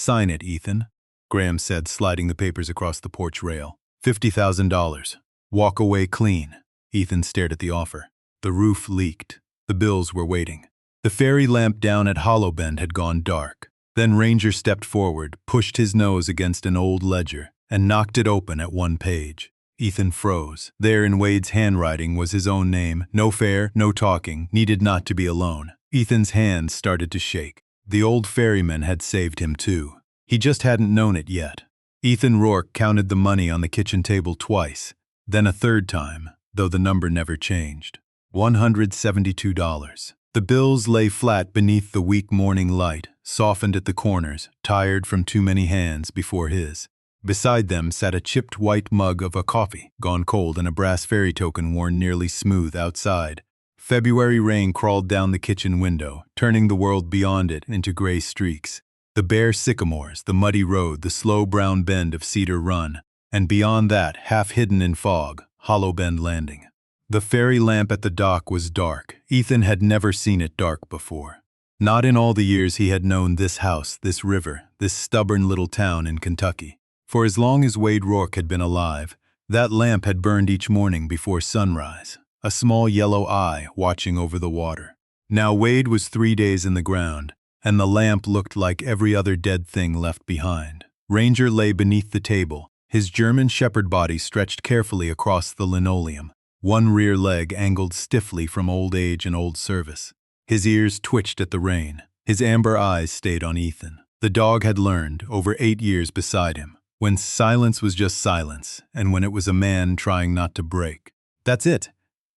"Sign it, Ethan," Graham said, sliding the papers across the porch rail. $50,000. Walk away clean. Ethan stared at the offer. The roof leaked. The bills were waiting. The ferry lamp down at Hollow Bend had gone dark. Then Ranger stepped forward, pushed his nose against an old ledger, and knocked it open at one page. Ethan froze. There in Wade's handwriting was his own name. No fare, no talking, needed not to be alone. Ethan's hands started to shake. The old ferryman had saved him too. He just hadn't known it yet. Ethan Rourke counted the money on the kitchen table twice, then a third time, though the number never changed. $172. The bills lay flat beneath the weak morning light, softened at the corners, tired from too many hands before his. Beside them sat a chipped white mug of a coffee, gone cold, and a brass ferry token worn nearly smooth outside. February rain crawled down the kitchen window, turning the world beyond it into gray streaks. The bare sycamores, the muddy road, the slow brown bend of Cedar Run, and beyond that, half hidden in fog, Hollow Bend Landing. The ferry lamp at the dock was dark. Ethan had never seen it dark before. Not in all the years he had known this house, this river, this stubborn little town in Kentucky. For as long as Wade Rourke had been alive, that lamp had burned each morning before sunrise, a small yellow eye watching over the water. Now Wade was 3 days in the ground, and the lamp looked like every other dead thing left behind. Ranger lay beneath the table, his German shepherd body stretched carefully across the linoleum, one rear leg angled stiffly from old age and old service. His ears twitched at the rain. His amber eyes stayed on Ethan. The dog had learned, over 8 years beside him, when silence was just silence, and when it was a man trying not to break. "That's it,"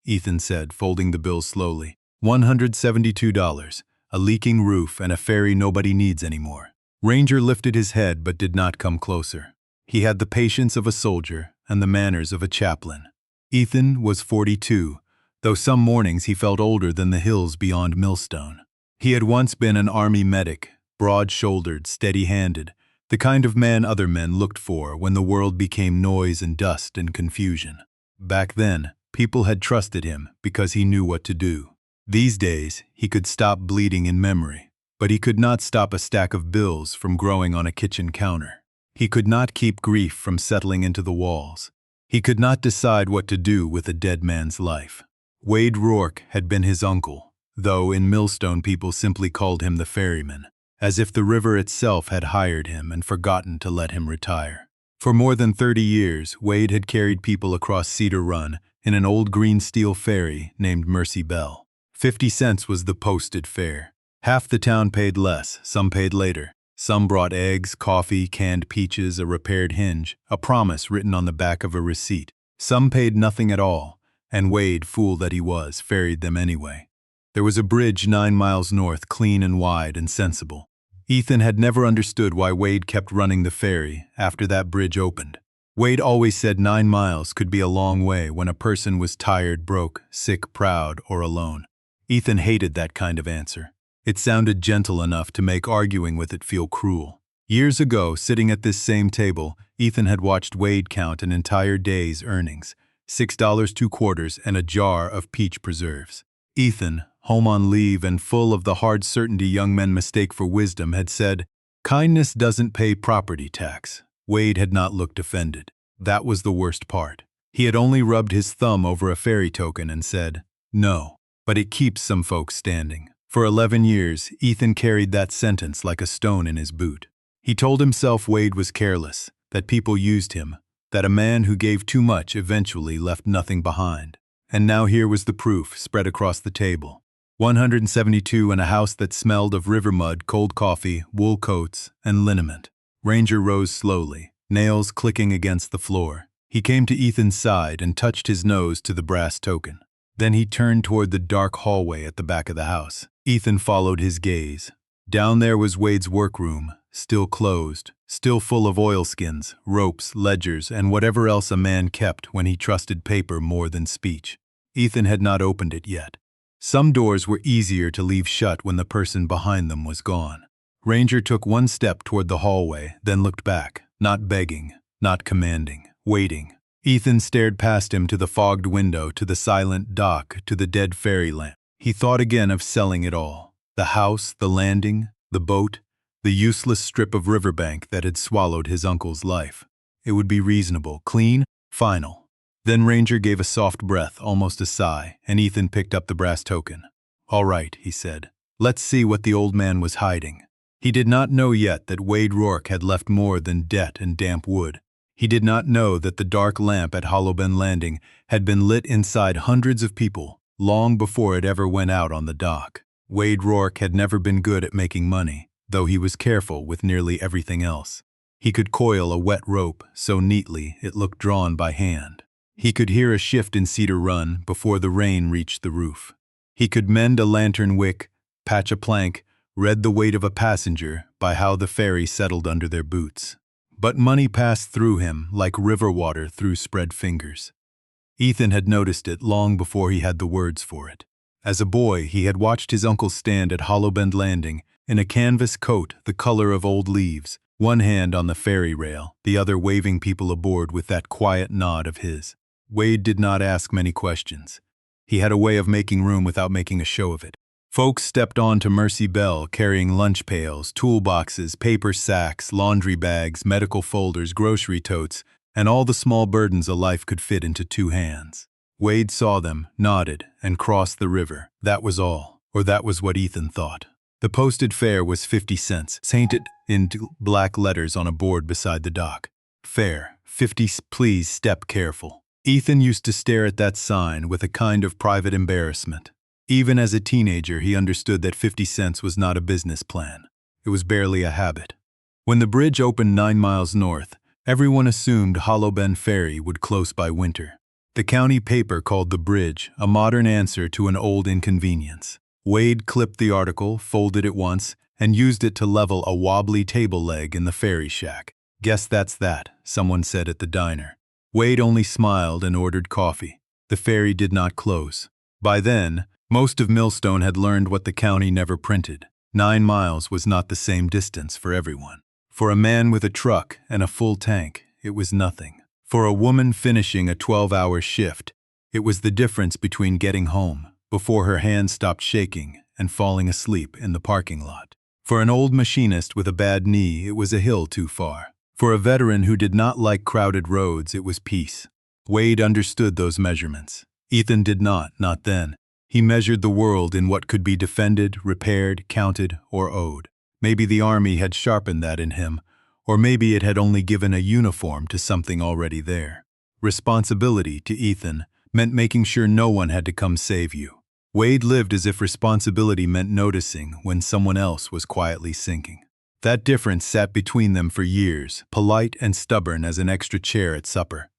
Ethan said, folding the bill slowly. $172, a leaking roof, and a ferry nobody needs anymore. Ranger lifted his head but did not come closer. He had the patience of a soldier and the manners of a chaplain. Ethan was 42, though some mornings he felt older than the hills beyond Millstone. He had once been an army medic, broad-shouldered, steady-handed, the kind of man other men looked for when the world became noise and dust and confusion. Back then, people had trusted him because he knew what to do. These days, he could stop bleeding in memory, but he could not stop a stack of bills from growing on a kitchen counter. He could not keep grief from settling into the walls. He could not decide what to do with a dead man's life. Wade Rourke had been his uncle, though in Millstone people simply called him the ferryman, as if the river itself had hired him and forgotten to let him retire. For more than 30 years, Wade had carried people across Cedar Run in an old green steel ferry named Mercy Belle. 50 cents was the posted fare. Half the town paid less, some paid later. Some brought eggs, coffee, canned peaches, a repaired hinge, a promise written on the back of a receipt. Some paid nothing at all, and Wade, fool that he was, ferried them anyway. There was a bridge 9 miles north, clean and wide and sensible. Ethan had never understood why Wade kept running the ferry after that bridge opened. Wade always said 9 miles could be a long way when a person was tired, broke, sick, proud, or alone. Ethan hated that kind of answer. It sounded gentle enough to make arguing with it feel cruel. Years ago, sitting at this same table, Ethan had watched Wade count an entire day's earnings, $6.25 and a jar of peach preserves. Ethan, home on leave and full of the hard certainty young men mistake for wisdom, had said, "Kindness doesn't pay property tax." Wade had not looked offended. That was the worst part. He had only rubbed his thumb over a ferry token and said, "No, but it keeps some folks standing." For 11 years, Ethan carried that sentence like a stone in his boot. He told himself Wade was careless, that people used him, that a man who gave too much eventually left nothing behind. And now here was the proof spread across the table. 172 in a house that smelled of river mud, cold coffee, wool coats, and liniment. Ranger rose slowly, nails clicking against the floor. He came to Ethan's side and touched his nose to the brass token. Then he turned toward the dark hallway at the back of the house. Ethan followed his gaze. Down there was Wade's workroom, still closed, still full of oilskins, ropes, ledgers, and whatever else a man kept when he trusted paper more than speech. Ethan had not opened it yet. Some doors were easier to leave shut when the person behind them was gone. Ranger took one step toward the hallway, then looked back, not begging, not commanding, waiting. Ethan stared past him to the fogged window, to the silent dock, to the dead ferry lamp. He thought again of selling it all. The house, the landing, the boat, the useless strip of riverbank that had swallowed his uncle's life. It would be reasonable, clean, final. Then Ranger gave a soft breath, almost a sigh, and Ethan picked up the brass token. "All right," he said. "Let's see what the old man was hiding." He did not know yet that Wade Rourke had left more than debt and damp wood. He did not know that the dark lamp at Hollow Bend Landing had been lit inside hundreds of people long before it ever went out on the dock. Wade Rourke had never been good at making money, though he was careful with nearly everything else. He could coil a wet rope so neatly it looked drawn by hand. He could hear a shift in Cedar Run before the rain reached the roof. He could mend a lantern wick, patch a plank, read the weight of a passenger by how the ferry settled under their boots. But money passed through him like river water through spread fingers. Ethan had noticed it long before he had the words for it. As a boy, he had watched his uncle stand at Hollow Bend Landing in a canvas coat the color of old leaves, one hand on the ferry rail, the other waving people aboard with that quiet nod of his. Wade did not ask many questions. He had a way of making room without making a show of it. Folks stepped on to Mercy Bell carrying lunch pails, toolboxes, paper sacks, laundry bags, medical folders, grocery totes, and all the small burdens a life could fit into two hands. Wade saw them, nodded, and crossed the river. That was all, or that was what Ethan thought. The posted fare was 50 cents, painted in black letters on a board beside the dock. Fare, 50, please step careful. Ethan used to stare at that sign with a kind of private embarrassment. Even as a teenager, he understood that 50 cents was not a business plan. It was barely a habit. When the bridge opened 9 miles north, everyone assumed Hollow Bend Ferry would close by winter. The county paper called the bridge a modern answer to an old inconvenience. Wade clipped the article, folded it once, and used it to level a wobbly table leg in the ferry shack. "Guess that's that," someone said at the diner. Wade only smiled and ordered coffee. The ferry did not close. By then, most of Millstone had learned what the county never printed. 9 miles was not the same distance for everyone. For a man with a truck and a full tank, it was nothing. For a woman finishing a 12-hour shift, it was the difference between getting home, before her hands stopped shaking, and falling asleep in the parking lot. For an old machinist with a bad knee, it was a hill too far. For a veteran who did not like crowded roads, it was peace. Wade understood those measurements. Ethan did not then. He measured the world in what could be defended, repaired, counted, or owed. Maybe the army had sharpened that in him, or maybe it had only given a uniform to something already there. Responsibility, to Ethan, meant making sure no one had to come save you. Wade lived as if responsibility meant noticing when someone else was quietly sinking. That difference sat between them for years, polite and stubborn as an extra chair at supper.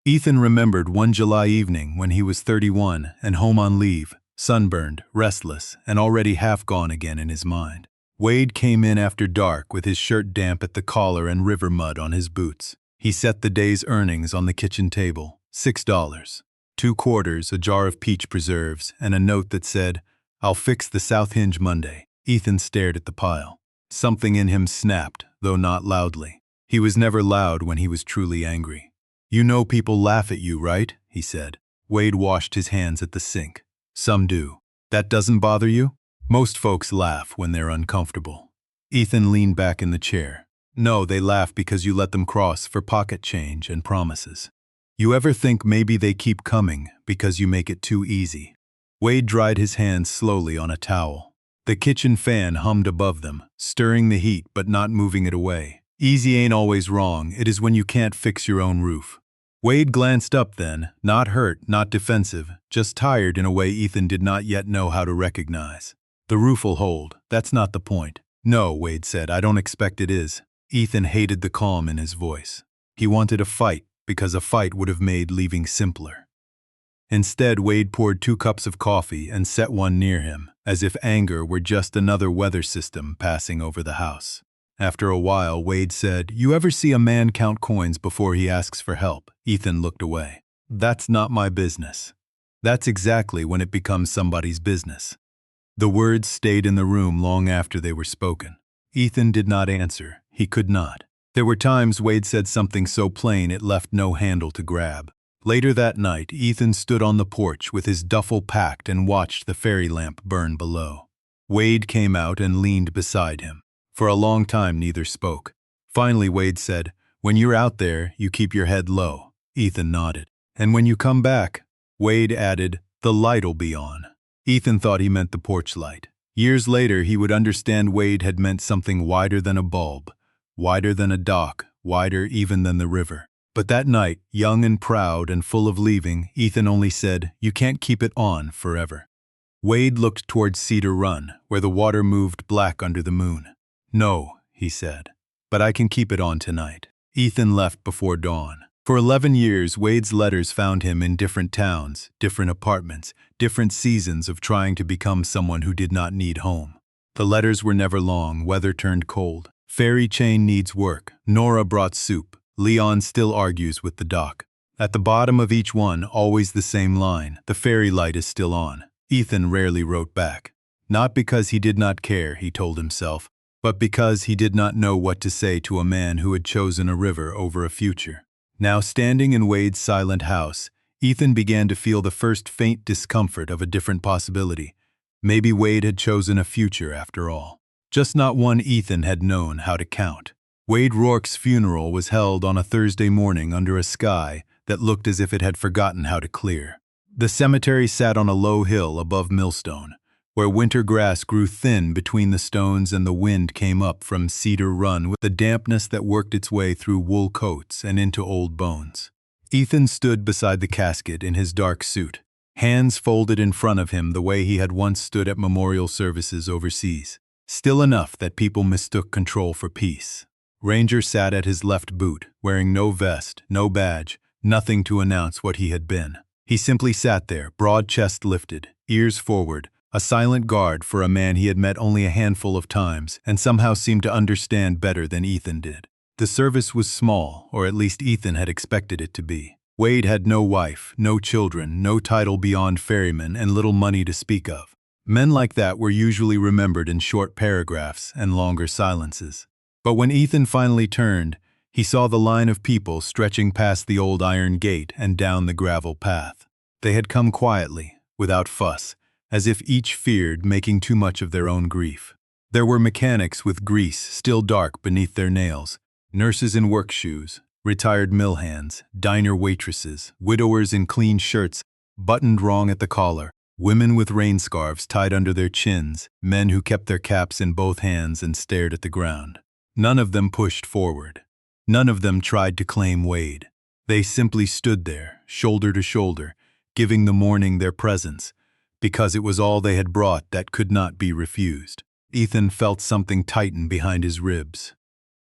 Ethan remembered one July evening when he was 31 and home on leave, sunburned, restless, and already half gone again in his mind. Wade came in after dark with his shirt damp at the collar and river mud on his boots. He set the day's earnings on the kitchen table, $6, 2 quarters, a jar of peach preserves, and a note that said, "I'll fix the south hinge Monday." Ethan stared at the pile. Something in him snapped, though not loudly. He was never loud when he was truly angry. "You know people laugh at you, right?" he said. Wade washed his hands at the sink. "Some do. That doesn't bother you?" "Most folks laugh when they're uncomfortable." Ethan leaned back in the chair. "No, they laugh because you let them cross for pocket change and promises. You ever think maybe they keep coming because you make it too easy?" Wade dried his hands slowly on a towel. The kitchen fan hummed above them, stirring the heat but not moving it away. Easy ain't always wrong, it is when you can't fix your own roof. Wade glanced up then, not hurt, not defensive, just tired in a way Ethan did not yet know how to recognize. "The roof'll hold, that's not the point." "No," Wade said, "I don't expect it is." Ethan hated the calm in his voice. He wanted a fight, because a fight would have made leaving simpler. Instead, Wade poured 2 cups of coffee and set one near him, as if anger were just another weather system passing over the house. After a while, Wade said, "You ever see a man count coins before he asks for help?" Ethan looked away. "That's not my business." That's exactly when it becomes somebody's business. The words stayed in the room long after they were spoken. Ethan did not answer. He could not. There were times Wade said something so plain it left no handle to grab. Later that night, Ethan stood on the porch with his duffel packed and watched the ferry lamp burn below. Wade came out and leaned beside him. For a long time, neither spoke. Finally, Wade said, "When you're out there, you keep your head low." Ethan nodded. "And when you come back," Wade added, "the light'll be on." Ethan thought he meant the porch light. Years later, he would understand Wade had meant something wider than a bulb, wider than a dock, wider even than the river. But that night, young and proud and full of leaving, Ethan only said, "You can't keep it on forever." Wade looked towards Cedar Run, where the water moved black under the moon. "No," he said, "but I can keep it on tonight." Ethan left before dawn. For 11 years, Wade's letters found him in different towns, different apartments, different seasons of trying to become someone who did not need home. The letters were never long, weather turned cold. Ferry chain needs work. Nora brought soup. Leon still argues with the dock. At the bottom of each one, always the same line, "The ferry light is still on." Ethan rarely wrote back. Not because he did not care, he told himself, but because he did not know what to say to a man who had chosen a river over a future. Now standing in Wade's silent house, Ethan began to feel the first faint discomfort of a different possibility. Maybe Wade had chosen a future after all. Just not one Ethan had known how to count. Wade Rourke's funeral was held on a Thursday morning under a sky that looked as if it had forgotten how to clear. The cemetery sat on a low hill above Millstone, where winter grass grew thin between the stones and the wind came up from Cedar Run with the dampness that worked its way through wool coats and into old bones. Ethan stood beside the casket in his dark suit, hands folded in front of him the way he had once stood at memorial services overseas. Still enough that people mistook control for peace. Ranger sat at his left boot, wearing no vest, no badge, nothing to announce what he had been. He simply sat there, broad chest lifted, ears forward, a silent guard for a man he had met only a handful of times and somehow seemed to understand better than Ethan did. The service was small, or at least Ethan had expected it to be. Wade had no wife, no children, no title beyond ferryman, and little money to speak of. Men like that were usually remembered in short paragraphs and longer silences. But when Ethan finally turned, he saw the line of people stretching past the old iron gate and down the gravel path. They had come quietly, without fuss, as if each feared making too much of their own grief. There were mechanics with grease still dark beneath their nails, nurses in work shoes, retired mill hands, diner waitresses, widowers in clean shirts, buttoned wrong at the collar, women with rain scarves tied under their chins, men who kept their caps in both hands and stared at the ground. None of them pushed forward. None of them tried to claim Wade. They simply stood there, shoulder to shoulder, giving the mourning their presence, because it was all they had brought that could not be refused. Ethan felt something tighten behind his ribs.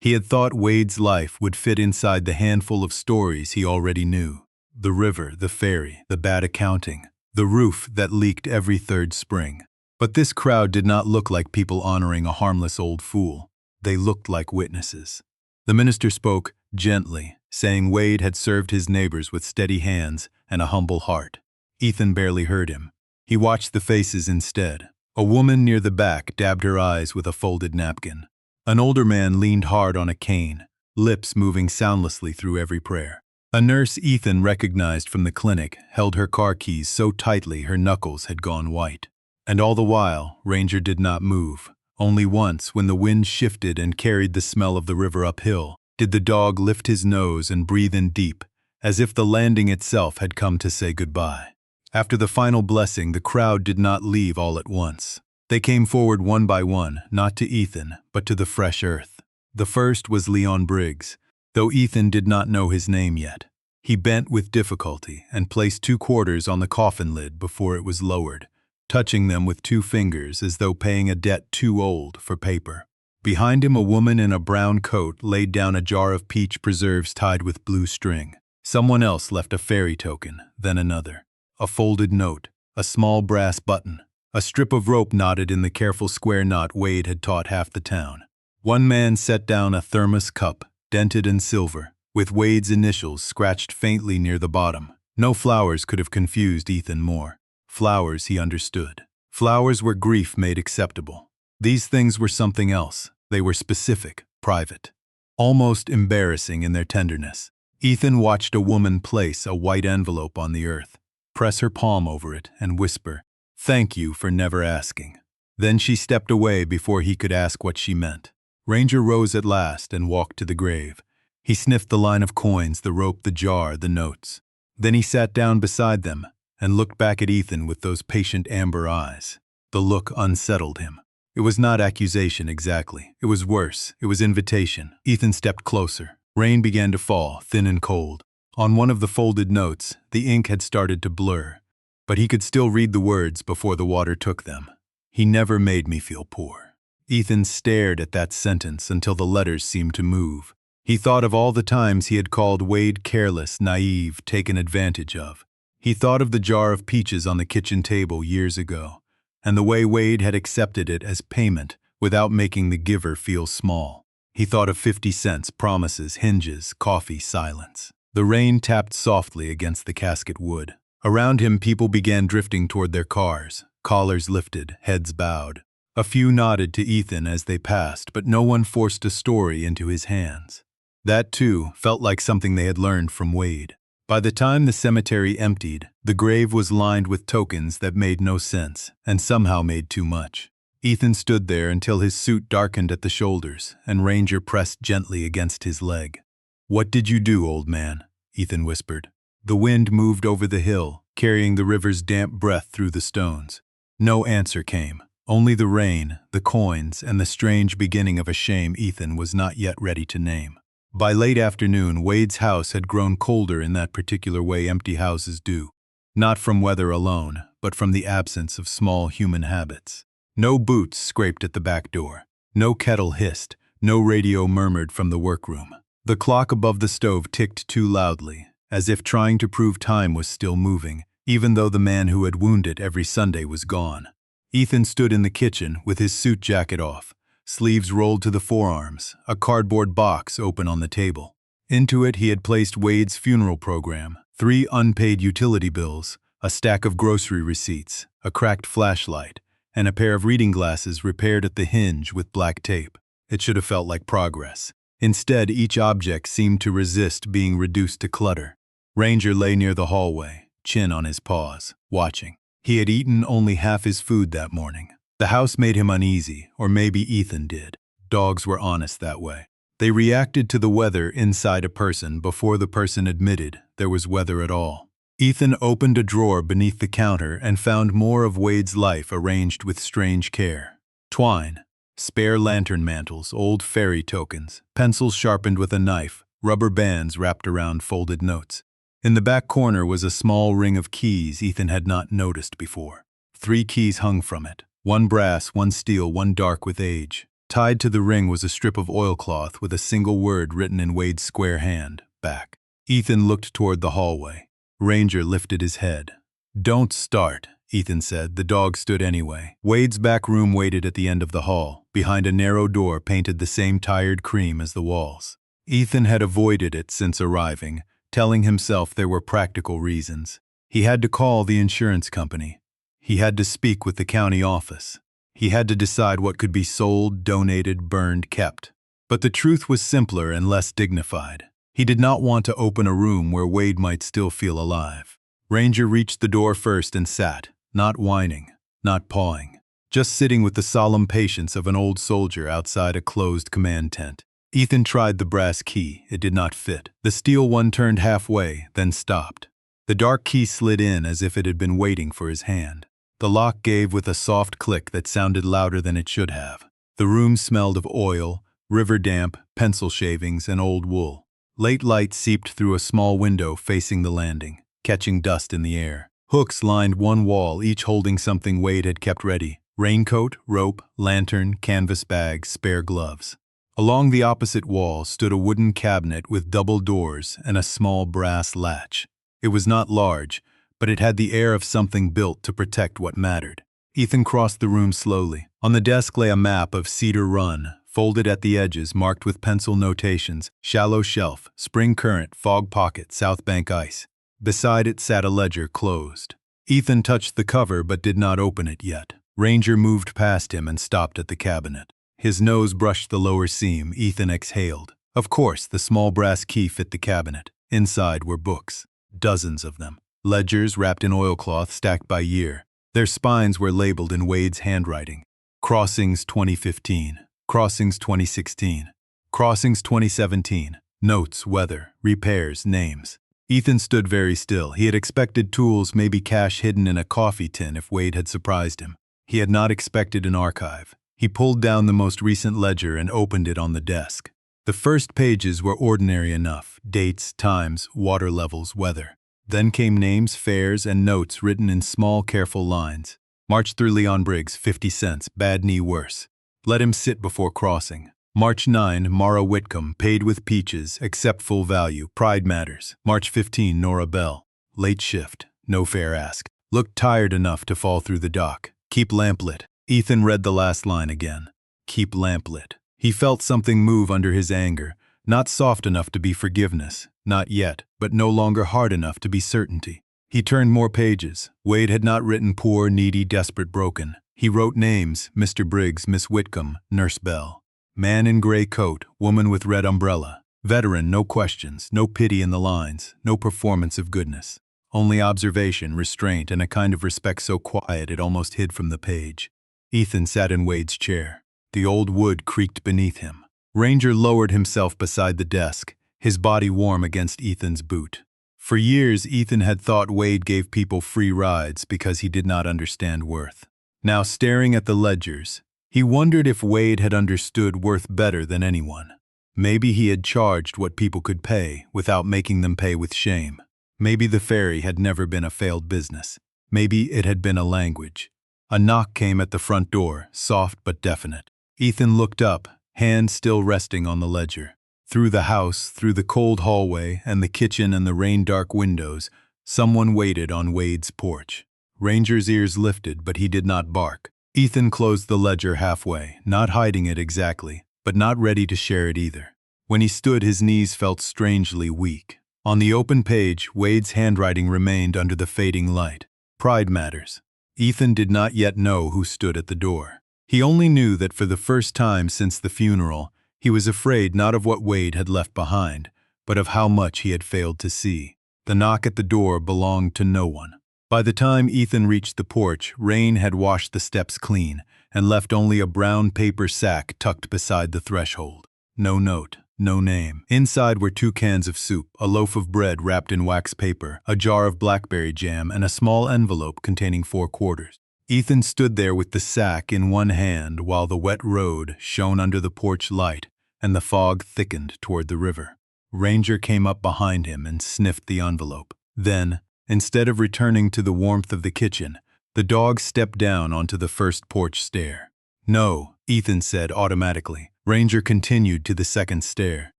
He had thought Wade's life would fit inside the handful of stories he already knew. The river, the ferry, the bad accounting, the roof that leaked every third spring. But this crowd did not look like people honoring a harmless old fool. They looked like witnesses. The minister spoke gently, saying Wade had served his neighbors with steady hands and a humble heart. Ethan barely heard him. He watched the faces instead. A woman near the back dabbed her eyes with a folded napkin. An older man leaned hard on a cane, lips moving soundlessly through every prayer. A nurse Ethan recognized from the clinic held her car keys so tightly her knuckles had gone white. And all the while, Ranger did not move. Only once, when the wind shifted and carried the smell of the river uphill, did the dog lift his nose and breathe in deep, as if the landing itself had come to say goodbye. After the final blessing, the crowd did not leave all at once. They came forward one by one, not to Ethan, but to the fresh earth. The first was Leon Briggs, though Ethan did not know his name yet. He bent with difficulty and placed 2 quarters on the coffin lid before it was lowered, touching them with 2 fingers as though paying a debt too old for paper. Behind him, a woman in a brown coat laid down a jar of peach preserves tied with blue string. Someone else left a ferry token, then another. A folded note, a small brass button, a strip of rope knotted in the careful square knot Wade had taught half the town. One man set down a thermos cup, dented and silver, with Wade's initials scratched faintly near the bottom. No flowers could have confused Ethan more. Flowers he understood. Flowers were grief made acceptable. These things were something else. They were specific, private, almost embarrassing in their tenderness. Ethan watched a woman place a white envelope on the earth, press her palm over it, and whisper, "Thank you for never asking." Then she stepped away before he could ask what she meant. Ranger rose at last and walked to the grave. He sniffed the line of coins, the rope, the jar, the notes. Then he sat down beside them and looked back at Ethan with those patient amber eyes. The look unsettled him. It was not accusation exactly. It was worse. It was invitation. Ethan stepped closer. Rain began to fall, thin and cold. On one of the folded notes, the ink had started to blur, but he could still read the words before the water took them. He never made me feel poor. Ethan stared at that sentence until the letters seemed to move. He thought of all the times he had called Wade careless, naive, taken advantage of. He thought of the jar of peaches on the kitchen table years ago, and the way Wade had accepted it as payment without making the giver feel small. He thought of 50 cents, promises, hinges, coffee, silence. The rain tapped softly against the casket wood. Around him, people began drifting toward their cars, collars lifted, heads bowed. A few nodded to Ethan as they passed, but no one forced a story into his hands. That, too, felt like something they had learned from Wade. By the time the cemetery emptied, the grave was lined with tokens that made no sense, and somehow made too much. Ethan stood there until his suit darkened at the shoulders, and Ranger pressed gently against his leg. "What did you do, old man?" Ethan whispered. The wind moved over the hill, carrying the river's damp breath through the stones. No answer came, only the rain, the coins, and the strange beginning of a shame Ethan was not yet ready to name. By late afternoon, Wade's house had grown colder in that particular way empty houses do, not from weather alone, but from the absence of small human habits. No boots scraped at the back door, no kettle hissed, no radio murmured from the workroom. The clock above the stove ticked too loudly, as if trying to prove time was still moving, even though the man who had wounded every Sunday was gone. Ethan stood in the kitchen with his suit jacket off, sleeves rolled to the forearms, a cardboard box open on the table. Into it he had placed Wade's funeral program, 3 unpaid utility bills, a stack of grocery receipts, a cracked flashlight, and a pair of reading glasses repaired at the hinge with black tape. It should have felt like progress. Instead, each object seemed to resist being reduced to clutter. Ranger lay near the hallway, chin on his paws, watching. He had eaten only half his food that morning. The house made him uneasy, or maybe Ethan did. Dogs were honest that way. They reacted to the weather inside a person before the person admitted there was weather at all. Ethan opened a drawer beneath the counter and found more of Wade's life arranged with strange care. Twine, spare lantern mantles, old Ferry tokens, pencils sharpened with a knife, rubber bands wrapped around folded notes. In the back corner was a small ring of keys Ethan had not noticed before. 3 keys hung from it, 1 brass, 1 steel, 1 dark with age. Tied to the ring was a strip of oilcloth with a single word written in Wade's square hand, back. Ethan looked toward the hallway. Ranger lifted his head. "Don't start," Ethan said. The dog stood anyway. Wade's back room waited at the end of the hall, behind a narrow door painted the same tired cream as the walls. Ethan had avoided it since arriving, telling himself there were practical reasons. He had to call the insurance company. He had to speak with the county office. He had to decide what could be sold, donated, burned, kept. But the truth was simpler and less dignified. He did not want to open a room where Wade might still feel alive. Ranger reached the door first and sat, not whining, not pawing, just sitting with the solemn patience of an old soldier outside a closed command tent. Ethan tried the brass key. It did not fit. The steel one turned halfway, then stopped. The dark key slid in as if it had been waiting for his hand. The lock gave with a soft click that sounded louder than it should have. The room smelled of oil, river damp, pencil shavings, and old wool. Late light seeped through a small window facing the landing, catching dust in the air. Hooks lined one wall, each holding something Wade had kept ready: raincoat, rope, lantern, canvas bag, spare gloves. Along the opposite wall stood a wooden cabinet with double doors and a small brass latch. It was not large, but it had the air of something built to protect what mattered. Ethan crossed the room slowly. On the desk lay a map of Cedar Run, folded at the edges, marked with pencil notations: shallow shelf, spring current, fog pocket, South Bank ice. Beside it sat a ledger, closed. Ethan touched the cover but did not open it yet. Ranger moved past him and stopped at the cabinet. His nose brushed the lower seam. Ethan exhaled. Of course, the small brass key fit the cabinet. Inside were books, dozens of them. Ledgers wrapped in oilcloth, stacked by year. Their spines were labeled in Wade's handwriting. Crossings 2015. Crossings 2016. Crossings 2017. Notes, weather, repairs, names. Ethan stood very still. He had expected tools, maybe cash hidden in a coffee tin if Wade had surprised him. He had not expected an archive. He pulled down the most recent ledger and opened it on the desk. The first pages were ordinary enough: dates, times, water levels, weather. Then came names, fares, and notes written in small, careful lines. March through Leon Briggs, 50 cents, bad knee worse. Let him sit before crossing. March 9, Mara Whitcomb, paid with peaches, accept full value, pride matters. March 15, Nora Bell, late shift, no fare ask. Looked tired enough to fall through the dock. Keep lamp lit. Ethan read the last line again. Keep lamp lit. He felt something move under his anger, not soft enough to be forgiveness, not yet, but no longer hard enough to be certainty. He turned more pages. Wade had not written poor, needy, desperate, broken. He wrote names: Mr. Briggs, Miss Whitcomb, Nurse Bell. Man in gray coat, woman with red umbrella. Veteran, no questions, no pity in the lines, no performance of goodness. Only observation, restraint, and a kind of respect so quiet it almost hid from the page. Ethan sat in Wade's chair. The old wood creaked beneath him. Ranger lowered himself beside the desk, his body warm against Ethan's boot. For years, Ethan had thought Wade gave people free rides because he did not understand worth. Now, staring at the ledgers, he wondered if Wade had understood worth better than anyone. Maybe he had charged what people could pay without making them pay with shame. Maybe the ferry had never been a failed business. Maybe it had been a language. A knock came at the front door, soft but definite. Ethan looked up, hand still resting on the ledger. Through the house, through the cold hallway and the kitchen and the rain-dark windows, someone waited on Wade's porch. Ranger's ears lifted, but he did not bark. Ethan closed the ledger halfway, not hiding it exactly, but not ready to share it either. When he stood, his knees felt strangely weak. On the open page, Wade's handwriting remained under the fading light. Pride matters. Ethan did not yet know who stood at the door. He only knew that for the first time since the funeral, he was afraid not of what Wade had left behind, but of how much he had failed to see. The knock at the door belonged to no one. By the time Ethan reached the porch, rain had washed the steps clean and left only a brown paper sack tucked beside the threshold. No note, no name. Inside were 2 cans of soup, a loaf of bread wrapped in wax paper, a jar of blackberry jam, and a small envelope containing 4 quarters. Ethan stood there with the sack in one hand while the wet road shone under the porch light and the fog thickened toward the river. Ranger came up behind him and sniffed the envelope. Then, instead of returning to the warmth of the kitchen, the dog stepped down onto the first porch stair. No, Ethan said automatically. Ranger continued to the second stair.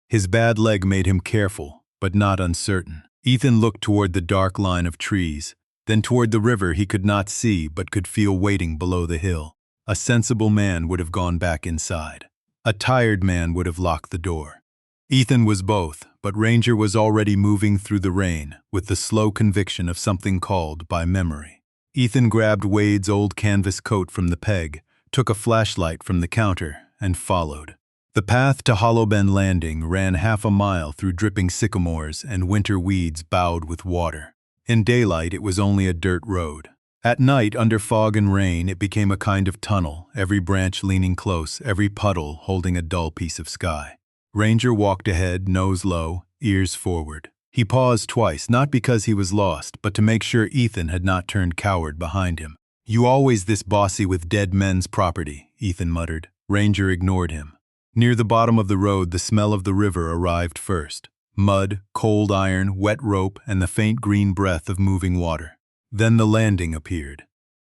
His bad leg made him careful, but not uncertain. Ethan looked toward the dark line of trees, then toward the river he could not see but could feel waiting below the hill. A sensible man would have gone back inside. A tired man would have locked the door. Ethan was both, but Ranger was already moving through the rain with the slow conviction of something called by memory. Ethan grabbed Wade's old canvas coat from the peg, took a flashlight from the counter, and followed. The path to Hollow Bend Landing ran half a mile through dripping sycamores and winter weeds bowed with water. In daylight, it was only a dirt road. At night, under fog and rain, it became a kind of tunnel, every branch leaning close, every puddle holding a dull piece of sky. Ranger walked ahead, nose low, ears forward. He paused twice, not because he was lost, but to make sure Ethan had not turned coward behind him. "You always this bossy with dead men's property," Ethan muttered. Ranger ignored him. Near the bottom of the road, the smell of the river arrived first. Mud, cold iron, wet rope, and the faint green breath of moving water. Then the landing appeared.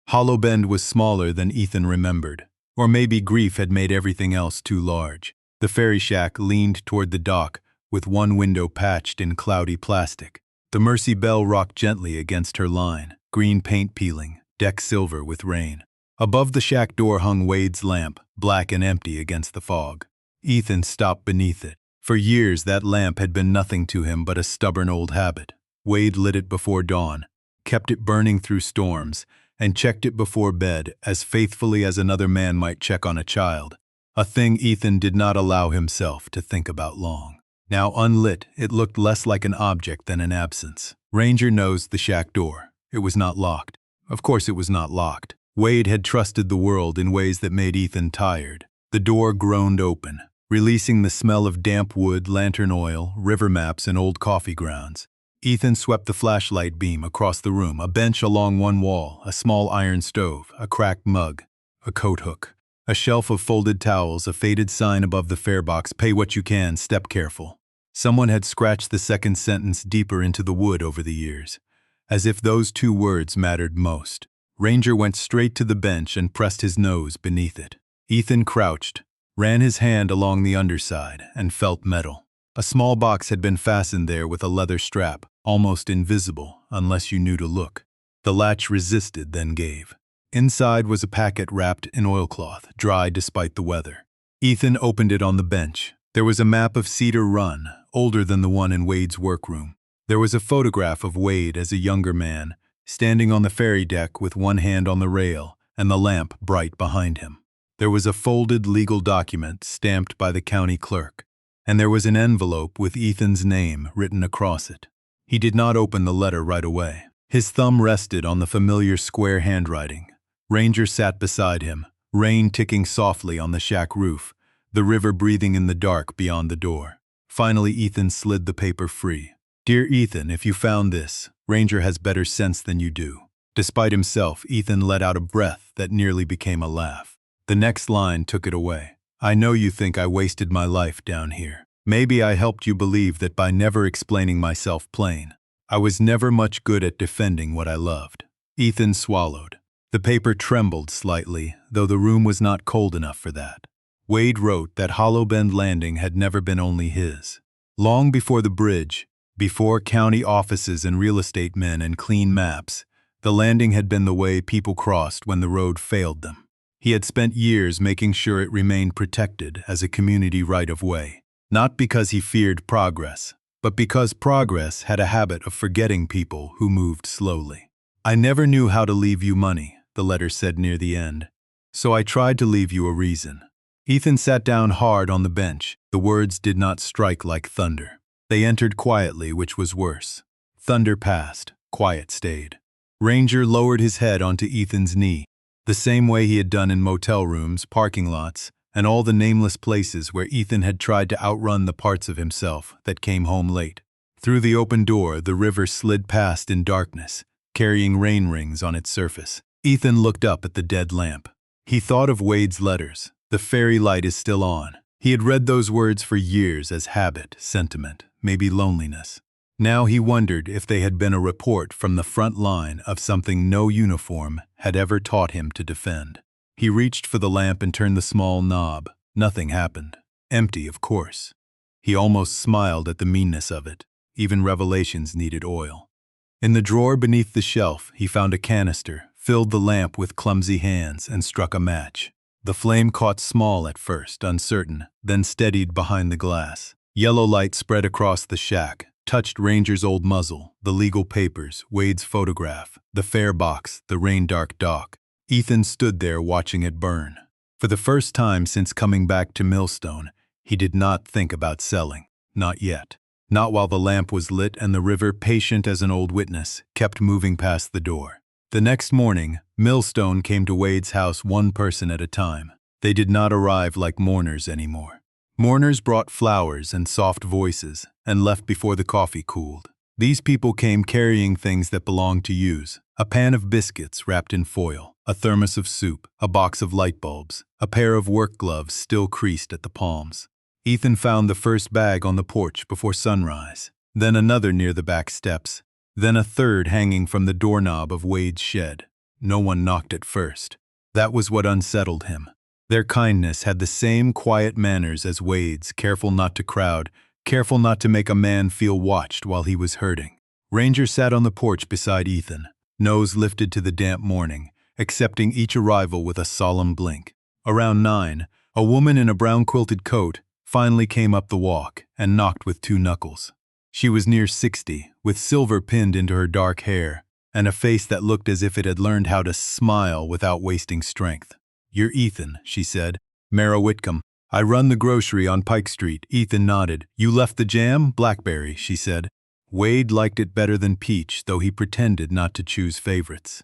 Hollow Bend was smaller than Ethan remembered. Or maybe grief had made everything else too large. The ferry shack leaned toward the dock, with one window patched in cloudy plastic. The Mercy Bell rocked gently against her line, green paint peeling, deck silver with rain. Above the shack door hung Wade's lamp, black and empty against the fog. Ethan stopped beneath it. For years that lamp had been nothing to him but a stubborn old habit. Wade lit it before dawn, kept it burning through storms, and checked it before bed as faithfully as another man might check on a child, a thing Ethan did not allow himself to think about long. Now unlit, it looked less like an object than an absence. Ranger nosed the shack door. It was not locked. Of course it was not locked. Wade had trusted the world in ways that made Ethan tired. The door groaned open, releasing the smell of damp wood, lantern oil, river maps, and old coffee grounds. Ethan swept the flashlight beam across the room, a bench along one wall, a small iron stove, a cracked mug, a coat hook, a shelf of folded towels, a faded sign above the fare box, "Pay what you can, step careful." Someone had scratched the second sentence deeper into the wood over the years, as if those two words mattered most. Ranger went straight to the bench and pressed his nose beneath it. Ethan crouched, ran his hand along the underside, and felt metal. A small box had been fastened there with a leather strap, almost invisible unless you knew to look. The latch resisted, then gave. Inside was a packet wrapped in oilcloth, dry despite the weather. Ethan opened it on the bench. There was a map of Cedar Run, older than the one in Wade's workroom. There was a photograph of Wade as a younger man, standing on the ferry deck with one hand on the rail and the lamp bright behind him. There was a folded legal document stamped by the county clerk, and there was an envelope with Ethan's name written across it. He did not open the letter right away. His thumb rested on the familiar square handwriting. Ranger sat beside him, rain ticking softly on the shack roof, the river breathing in the dark beyond the door. Finally, Ethan slid the paper free. "Dear Ethan, if you found this, Ranger has better sense than you do." Despite himself, Ethan let out a breath that nearly became a laugh. The next line took it away. "I know you think I wasted my life down here. Maybe I helped you believe that by never explaining myself plain. I was never much good at defending what I loved." Ethan swallowed. The paper trembled slightly, though the room was not cold enough for that. Wade wrote that Hollow Bend Landing had never been only his. Long before the bridge, before county offices and real estate men and clean maps, the landing had been the way people crossed when the road failed them. He had spent years making sure it remained protected as a community right-of-way, not because he feared progress, but because progress had a habit of forgetting people who moved slowly. "I never knew how to leave you money," the letter said near the end, "so I tried to leave you a reason." Ethan sat down hard on the bench. The words did not strike like thunder. They entered quietly, which was worse. Thunder passed, quiet stayed. Ranger lowered his head onto Ethan's knee, the same way he had done in motel rooms, parking lots, and all the nameless places where Ethan had tried to outrun the parts of himself that came home late. Through the open door, the river slid past in darkness, carrying rain rings on its surface. Ethan looked up at the dead lamp. He thought of Wade's letters. The ferry light is still on. He had read those words for years as habit, sentiment, maybe loneliness. Now he wondered if they had been a report from the front line of something no uniform had ever taught him to defend. He reached for the lamp and turned the small knob. Nothing happened. Empty, of course. He almost smiled at the meanness of it. Even revelations needed oil. In the drawer beneath the shelf, he found a canister, filled the lamp with clumsy hands, and struck a match. The flame caught small at first, uncertain, then steadied behind the glass. Yellow light spread across the shack, touched Ranger's old muzzle, the legal papers, Wade's photograph, the fare box, the rain-dark dock. Ethan stood there watching it burn. For the first time since coming back to Millstone, he did not think about selling. Not yet. Not while the lamp was lit and the river, patient as an old witness, kept moving past the door. The next morning, Millstone came to Wade's house one person at a time. They did not arrive like mourners anymore. Mourners brought flowers and soft voices and left before the coffee cooled. These people came carrying things that belonged to use: a pan of biscuits wrapped in foil, a thermos of soup, a box of light bulbs, a pair of work gloves still creased at the palms. Ethan found the first bag on the porch before sunrise, then another near the back steps, then a third hanging from the doorknob of Wade's shed. No one knocked at first. That was what unsettled him. Their kindness had the same quiet manners as Wade's, careful not to crowd, careful not to make a man feel watched while he was hurting. Ranger sat on the porch beside Ethan, nose lifted to the damp morning, accepting each arrival with a solemn blink. Around 9, a woman in a brown quilted coat finally came up the walk and knocked with 2 knuckles. She was near 60, with silver pinned into her dark hair, and a face that looked as if it had learned how to smile without wasting strength. "You're Ethan," she said. "Mara Whitcomb. I run the grocery on Pike Street." Ethan nodded. "You left the jam?" "Blackberry," she said. Wade liked it better than peach, though he pretended not to choose favorites.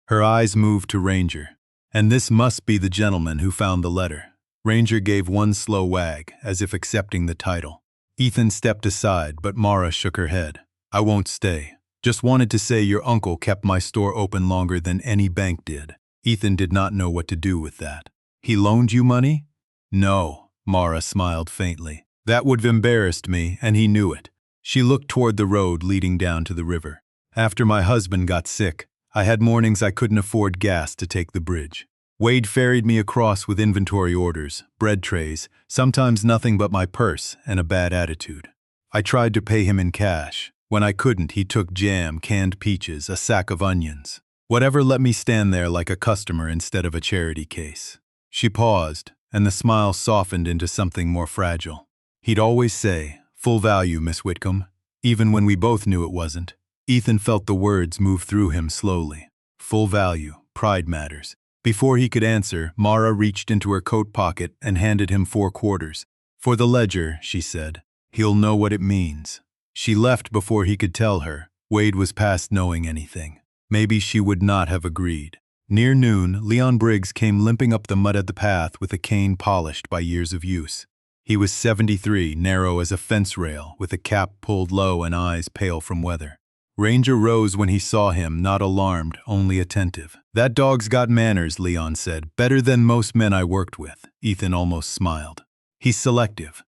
Her eyes moved to Ranger. "And this must be the gentleman who found the letter." Ranger gave one slow wag, as if accepting the title. Ethan stepped aside, but Mara shook her head. I won't stay. Just wanted to say your uncle kept my store open longer than any bank did. Ethan did not know what to do with that. He loaned you money? No, Mara smiled faintly. That would have embarrassed me, and he knew it. She looked toward the road leading down to the river. After my husband got sick, I had mornings I couldn't afford gas to take the bridge. Wade ferried me across with inventory orders, bread trays, sometimes nothing but my purse and a bad attitude. I tried to pay him in cash. When I couldn't, he took jam, canned peaches, a sack of onions. Whatever let me stand there like a customer instead of a charity case. She paused, and the smile softened into something more fragile. He'd always say, full value, Miss Whitcomb, even when we both knew it wasn't. Ethan felt the words move through him slowly. Full value, pride matters. Before he could answer, Mara reached into her coat pocket and handed him 4 quarters. For the ledger, she said. He'll know what it means. She left before he could tell her. Wade was past knowing anything. Maybe she would not have agreed. Near noon, Leon Briggs came limping up the mud at the path with a cane polished by years of use. He was 73, narrow as a fence rail, with a cap pulled low and eyes pale from weather. Ranger rose when he saw him, not alarmed, only attentive. That dog's got manners, Leon said. Better than most men I worked with. Ethan almost smiled. He's selective.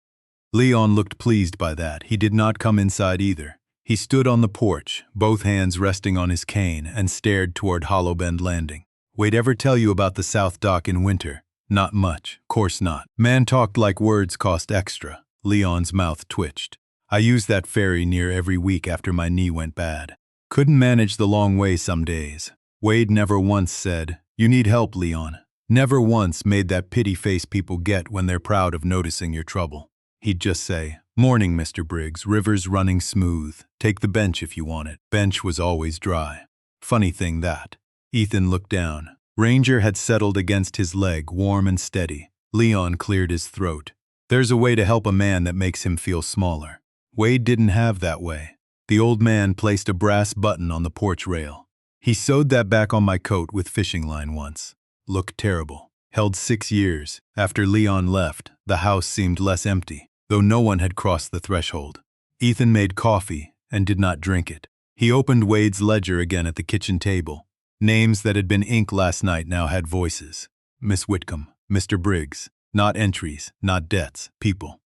Leon looked pleased by that. He did not come inside either. He stood on the porch, both hands resting on his cane, and stared toward Hollow Bend Landing. Wade ever tell you about the South Dock in winter? Not much. Course not. Man talked like words cost extra. Leon's mouth twitched. I used that ferry near every week after my knee went bad. Couldn't manage the long way some days. Wade never once said, "You need help, Leon." Never once made that pity face people get when they're proud of noticing your trouble. He'd just say, "Morning, Mr. Briggs, river's running smooth. Take the bench if you want it." Bench was always dry. Funny thing that. Ethan looked down. Ranger had settled against his leg, warm and steady. Leon cleared his throat. There's a way to help a man that makes him feel smaller. Wade didn't have that way. The old man placed a brass button on the porch rail. He sewed that back on my coat with fishing line once. Looked terrible. Held 6 years. After Leon left, the house seemed less empty, though no one had crossed the threshold. Ethan made coffee and did not drink it. He opened Wade's ledger again at the kitchen table. Names that had been ink last night now had voices. Miss Whitcomb, Mr. Briggs. Not entries, not debts, people.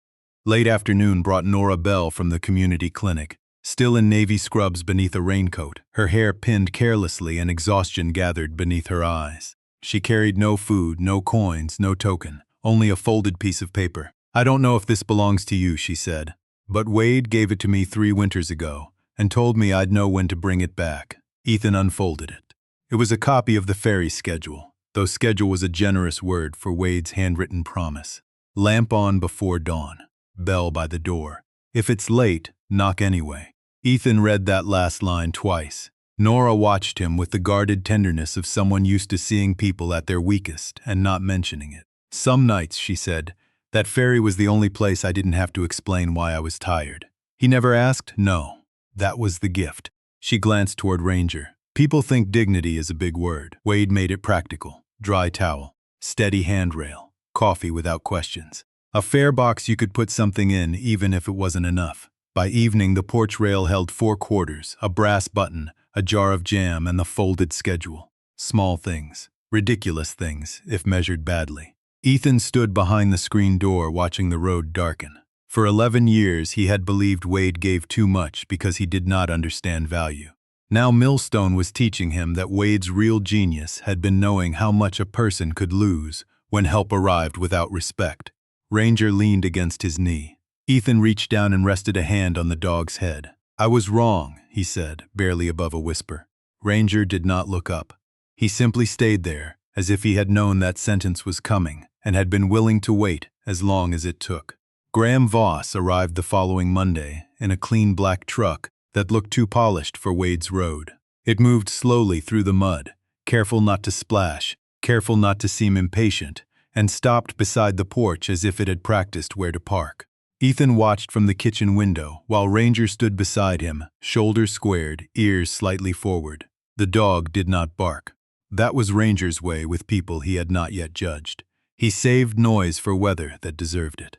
Late afternoon brought Nora Bell from the community clinic, still in navy scrubs beneath a raincoat, her hair pinned carelessly and exhaustion gathered beneath her eyes. She carried no food, no coins, no token, only a folded piece of paper. I don't know if this belongs to you, she said, but Wade gave it to me 3 winters ago and told me I'd know when to bring it back. Ethan unfolded it. It was a copy of the ferry schedule, though schedule was a generous word for Wade's handwritten promise. Lamp on before dawn. Bell by the door. If it's late, knock anyway. Ethan read that last line twice. Nora watched him with the guarded tenderness of someone used to seeing people at their weakest and not mentioning it. Some nights, she said, that ferry was the only place I didn't have to explain why I was tired. He never asked? No. That was the gift. She glanced toward Ranger. People think dignity is a big word. Wade made it practical. Dry towel. Steady handrail. Coffee without questions. A fare box you could put something in even if it wasn't enough. By evening, the porch rail held 4 quarters, a brass button, a jar of jam, and the folded schedule. Small things. Ridiculous things, if measured badly. Ethan stood behind the screen door watching the road darken. For 11 years, he had believed Wade gave too much because he did not understand value. Now Millstone was teaching him that Wade's real genius had been knowing how much a person could lose when help arrived without respect. Ranger leaned against his knee. Ethan reached down and rested a hand on the dog's head. I was wrong, he said, barely above a whisper. Ranger did not look up. He simply stayed there, as if he had known that sentence was coming and had been willing to wait as long as it took. Graham Voss arrived the following Monday in a clean black truck that looked too polished for Wade's road. It moved slowly through the mud, careful not to splash, careful not to seem impatient, and stopped beside the porch as if it had practiced where to park. Ethan watched from the kitchen window while Ranger stood beside him, shoulders squared, ears slightly forward. The dog did not bark. That was Ranger's way with people he had not yet judged. He saved noise for weather that deserved it.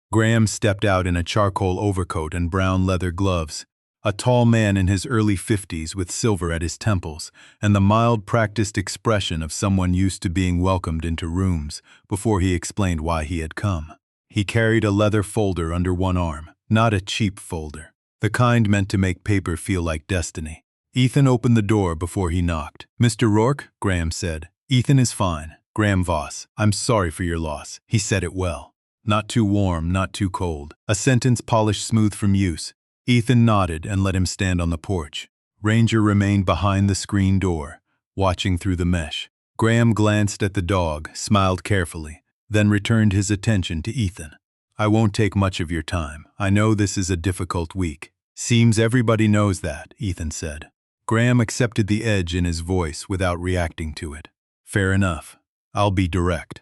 Graham stepped out in a charcoal overcoat and brown leather gloves, a tall man in his early 50s with silver at his temples and the mild, practiced expression of someone used to being welcomed into rooms before he explained why he had come. He carried a leather folder under one arm, not a cheap folder, the kind meant to make paper feel like destiny. Ethan opened the door before he knocked. "Mr. Rourke," Graham said. "Ethan is fine. Graham Voss, I'm sorry for your loss." He said it well. Not too warm, not too cold. A sentence polished smooth from use. Ethan nodded and let him stand on the porch. Ranger remained behind the screen door, watching through the mesh. Graham glanced at the dog, smiled carefully, then returned his attention to Ethan. "I won't take much of your time. I know this is a difficult week." "Seems everybody knows that," Ethan said. Graham accepted the edge in his voice without reacting to it. "Fair enough. I'll be direct.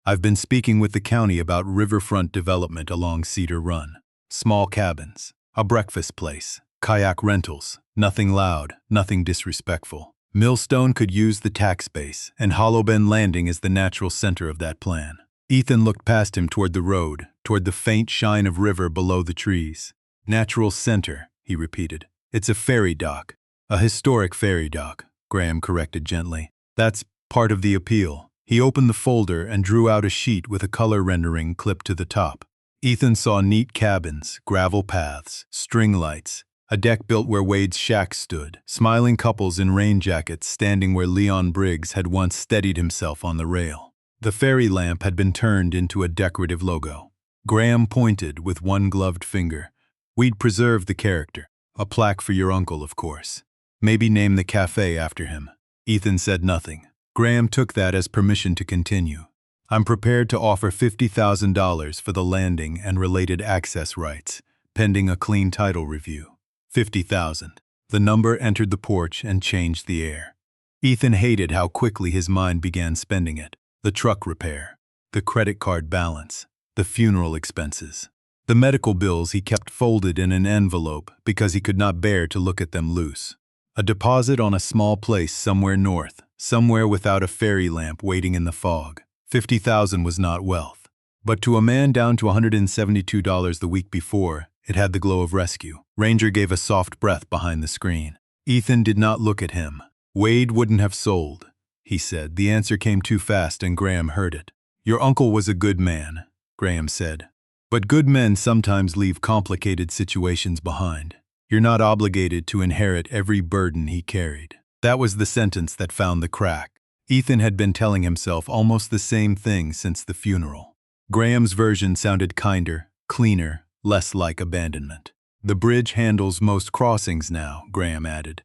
I've been speaking with the county about riverfront development along Cedar Run. Small cabins, a breakfast place, kayak rentals, nothing loud, nothing disrespectful. Millstone could use the tax base, and Hollow Bend Landing is the natural center of that plan." Ethan looked past him toward the road, toward the faint shine of river below the trees. "Natural center," he repeated. "It's a ferry dock. A historic ferry dock," Graham corrected gently. "That's part of the appeal." He opened the folder and drew out a sheet with a color rendering clipped to the top. Ethan saw neat cabins, gravel paths, string lights, a deck built where Wade's shack stood, smiling couples in rain jackets standing where Leon Briggs had once steadied himself on the rail. The ferry lamp had been turned into a decorative logo. Graham pointed with one gloved finger. "We'd preserve the character. A plaque for your uncle, of course. Maybe name the cafe after him." Ethan said nothing. Graham took that as permission to continue. "I'm prepared to offer $50,000 for the landing and related access rights, pending a clean title review." 50,000. The number entered the porch and changed the air. Ethan hated how quickly his mind began spending it. The truck repair, the credit card balance, the funeral expenses. The medical bills he kept folded in an envelope because he could not bear to look at them loose. A deposit on a small place somewhere north, somewhere without a ferry lamp waiting in the fog. 50,000 was not wealth. But to a man down to $172 the week before, it had the glow of rescue. Ranger gave a soft breath behind the screen. Ethan did not look at him. "Wade wouldn't have sold," he said. The answer came too fast and Graham heard it. "Your uncle was a good man," Graham said. "But good men sometimes leave complicated situations behind. You're not obligated to inherit every burden he carried." That was the sentence that found the crack. Ethan had been telling himself almost the same thing since the funeral. Graham's version sounded kinder, cleaner, less like abandonment. "The bridge handles most crossings now," Graham added.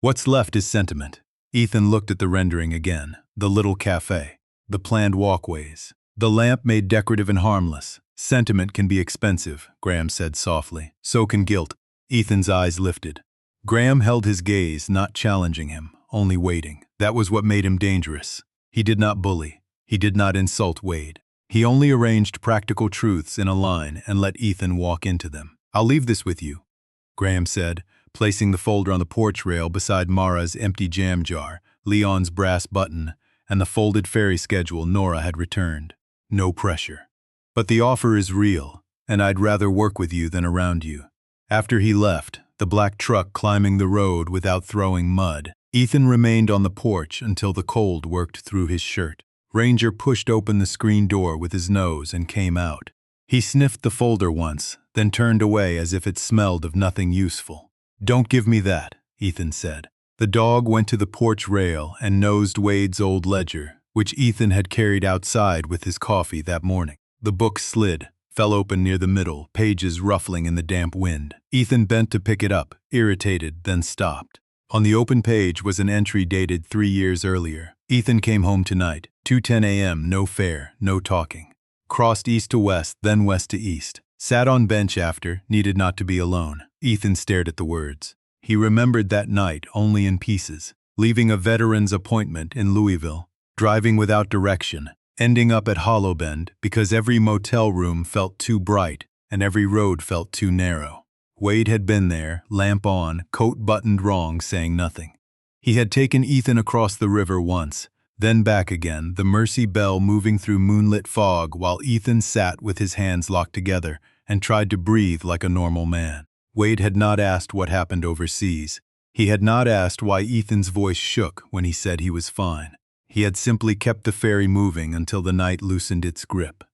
"What's left is sentiment." Ethan looked at the rendering again, the little cafe, the planned walkways. The lamp made decorative and harmless. "Sentiment can be expensive," Graham said softly. "So can guilt." Ethan's eyes lifted. Graham held his gaze, not challenging him, only waiting. That was what made him dangerous. He did not bully. He did not insult Wade. He only arranged practical truths in a line and let Ethan walk into them. "I'll leave this with you," Graham said, placing the folder on the porch rail beside Mara's empty jam jar, Leon's brass button, and the folded ferry schedule Nora had returned. "No pressure. But the offer is real, and I'd rather work with you than around you." After he left, the black truck climbing the road without throwing mud, Ethan remained on the porch until the cold worked through his shirt. Ranger pushed open the screen door with his nose and came out. He sniffed the folder once, then turned away as if it smelled of nothing useful. "Don't give me that," Ethan said. The dog went to the porch rail and nosed Wade's old ledger, which Ethan had carried outside with his coffee that morning. The book slid, fell open near the middle, pages ruffling in the damp wind. Ethan bent to pick it up, irritated, then stopped. On the open page was an entry dated 3 years earlier. "Ethan came home tonight, 2:10 a.m., no fare, no talking. Crossed east to west, then west to east. Sat on bench after, needed not to be alone." Ethan stared at the words. He remembered that night only in pieces, leaving a veteran's appointment in Louisville, driving without direction, ending up at Hollow Bend because every motel room felt too bright and every road felt too narrow. Wade had been there, lamp on, coat buttoned wrong, saying nothing. He had taken Ethan across the river once, Then back again, the Mercy Bell moving through moonlit fog while Ethan sat with his hands locked together and tried to breathe like a normal man. Wade had not asked what happened overseas. He had not asked why Ethan's voice shook when he said he was fine. He had simply kept the ferry moving until the night loosened its grip.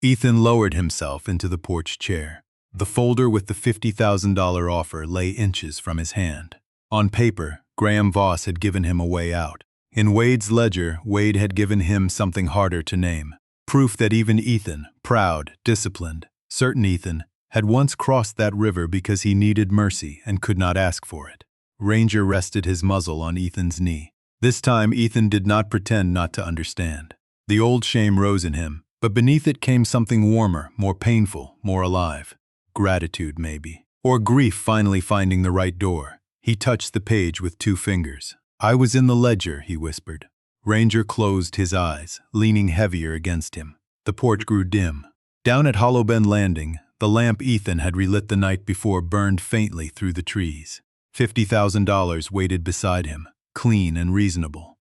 Ethan lowered himself into the porch chair. The folder with the $50,000 offer lay inches from his hand. On paper, Graham Voss had given him a way out. In Wade's ledger, Wade had given him something harder to name. Proof that even Ethan, proud, disciplined, certain Ethan, had once crossed that river because he needed mercy and could not ask for it. Ranger rested his muzzle on Ethan's knee. This time Ethan did not pretend not to understand. The old shame rose in him, but beneath it came something warmer, more painful, more alive. Gratitude, maybe. Or grief finally finding the right door. He touched the page with 2 fingers. "I was in the ledger," he whispered. Ranger closed his eyes, leaning heavier against him. The porch grew dim. Down at Hollow Bend Landing, the lamp Ethan had relit the night before burned faintly through the trees. $50,000 waited beside him, clean and reasonable.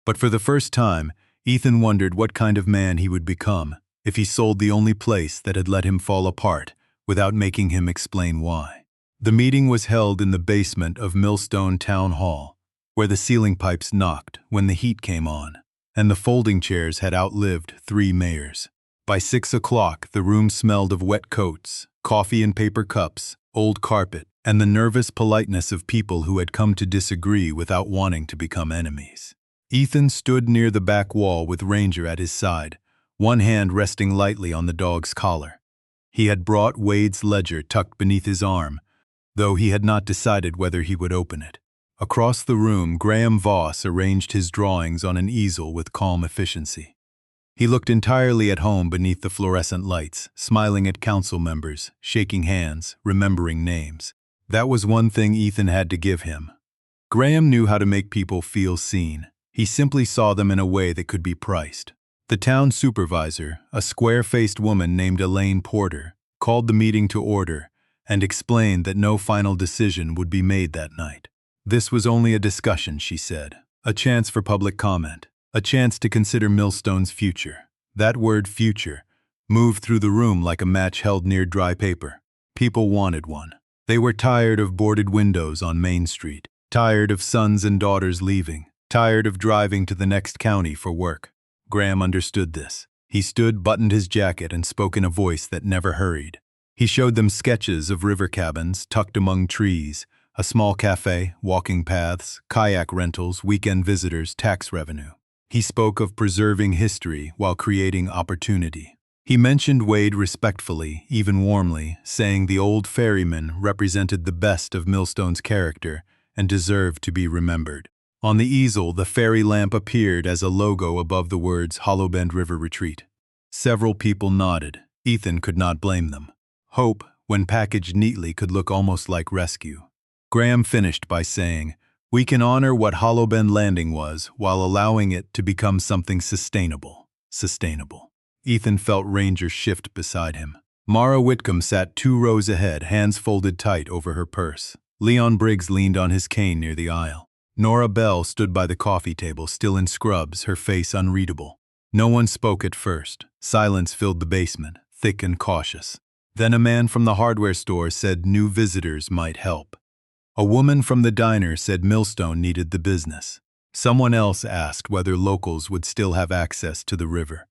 But for the first time, Ethan wondered what kind of man he would become if he sold the only place that had let him fall apart without making him explain why. The meeting was held in the basement of Millstone Town Hall, where the ceiling pipes knocked when the heat came on, and the folding chairs had outlived 3 mayors. By 6 o'clock, the room smelled of wet coats, coffee in paper cups, old carpet, and the nervous politeness of people who had come to disagree without wanting to become enemies. Ethan stood near the back wall with Ranger at his side, one hand resting lightly on the dog's collar. He had brought Wade's ledger tucked beneath his arm, though he had not decided whether he would open it. Across the room, Graham Voss arranged his drawings on an easel with calm efficiency. He looked entirely at home beneath the fluorescent lights, smiling at council members, shaking hands, remembering names. That was one thing Ethan had to give him. Graham knew how to make people feel seen. He simply saw them in a way that could be priced. The town supervisor, a square-faced woman named Elaine Porter, called the meeting to order and explained that no final decision would be made that night. This was only a discussion, she said, a chance for public comment, a chance to consider Millstone's future. That word future moved through the room like a match held near dry paper. People wanted one. They were tired of boarded windows on Main Street, tired of sons and daughters leaving, tired of driving to the next county for work. Graham understood this. He stood, buttoned his jacket, and spoke in a voice that never hurried. He showed them sketches of river cabins tucked among trees, a small cafe, walking paths, kayak rentals, weekend visitors, tax revenue. He spoke of preserving history while creating opportunity. He mentioned Wade respectfully, even warmly, saying the old ferryman represented the best of Millstone's character and deserved to be remembered. On the easel, the ferry lamp appeared as a logo above the words Hollow Bend River Retreat. Several people nodded. Ethan could not blame them. Hope, when packaged neatly, could look almost like rescue. Graham finished by saying, "We can honor what Hollow Bend Landing was while allowing it to become something sustainable." Sustainable. Ethan felt Ranger shift beside him. Mara Whitcomb sat 2 rows ahead, hands folded tight over her purse. Leon Briggs leaned on his cane near the aisle. Nora Bell stood by the coffee table, still in scrubs, her face unreadable. No one spoke at first. Silence filled the basement, thick and cautious. Then a man from the hardware store said new visitors might help. A woman from the diner said Millstone needed the business. Someone else asked whether locals would still have access to the river.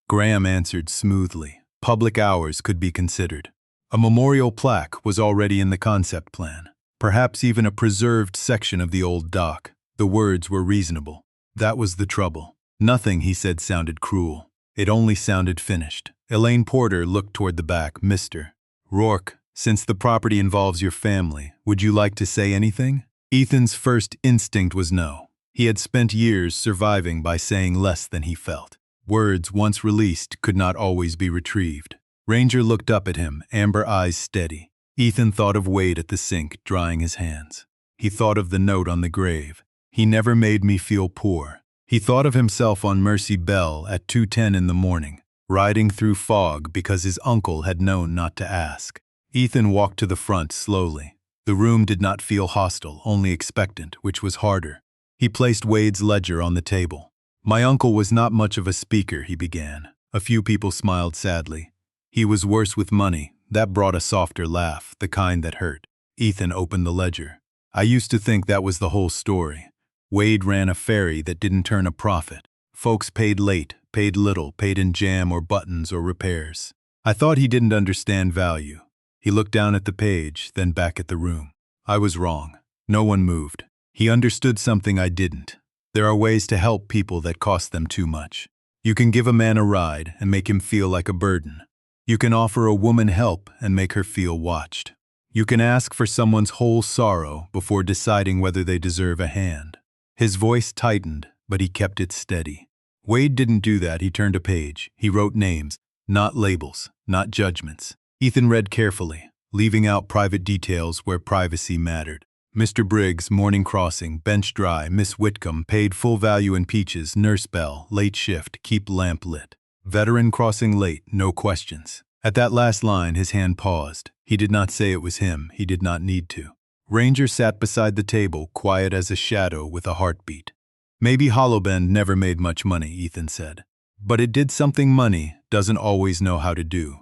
Graham answered smoothly. Public hours could be considered. A memorial plaque was already in the concept plan. Perhaps even a preserved section of the old dock. The words were reasonable. That was the trouble. Nothing, he said, sounded cruel. It only sounded finished. Elaine Porter looked toward the back. "Mr. Rourke, since the property involves your family, would you like to say anything?" Ethan's first instinct was no. He had spent years surviving by saying less than he felt. Words, once released, could not always be retrieved. Ranger looked up at him, amber eyes steady. Ethan thought of Wade at the sink, drying his hands. He thought of the note on the grave. "He never made me feel poor." He thought of himself on Mercy Bell at 2:10 in the morning, riding through fog because his uncle had known not to ask. Ethan walked to the front slowly. The room did not feel hostile, only expectant, which was harder. He placed Wade's ledger on the table. My uncle was not much of a speaker, he began. A few people smiled sadly. He was worse with money. That brought a softer laugh, the kind that hurt. Ethan opened the ledger. I used to think that was the whole story. Wade ran a ferry that didn't turn a profit. Folks paid late, paid little, paid in jam or buttons or repairs. I thought he didn't understand value. He looked down at the page, then back at the room. I was wrong. No one moved. He understood something I didn't. There are ways to help people that cost them too much. You can give a man a ride and make him feel like a burden. You can offer a woman help and make her feel watched. You can ask for someone's whole sorrow before deciding whether they deserve a hand. His voice tightened, but he kept it steady. Wade didn't do that. He turned a page. He wrote names, not labels, not judgments. Ethan read carefully, leaving out private details where privacy mattered. Mr. Briggs, morning crossing, bench dry, Miss Whitcomb, paid full value in peaches, nurse bell, late shift, keep lamp lit. Veteran crossing late, no questions. At that last line, his hand paused. He did not say it was him. He did not need to. Ranger sat beside the table, quiet as a shadow with a heartbeat. Maybe Hollowbend never made much money, Ethan said. But it did something money doesn't always know how to do.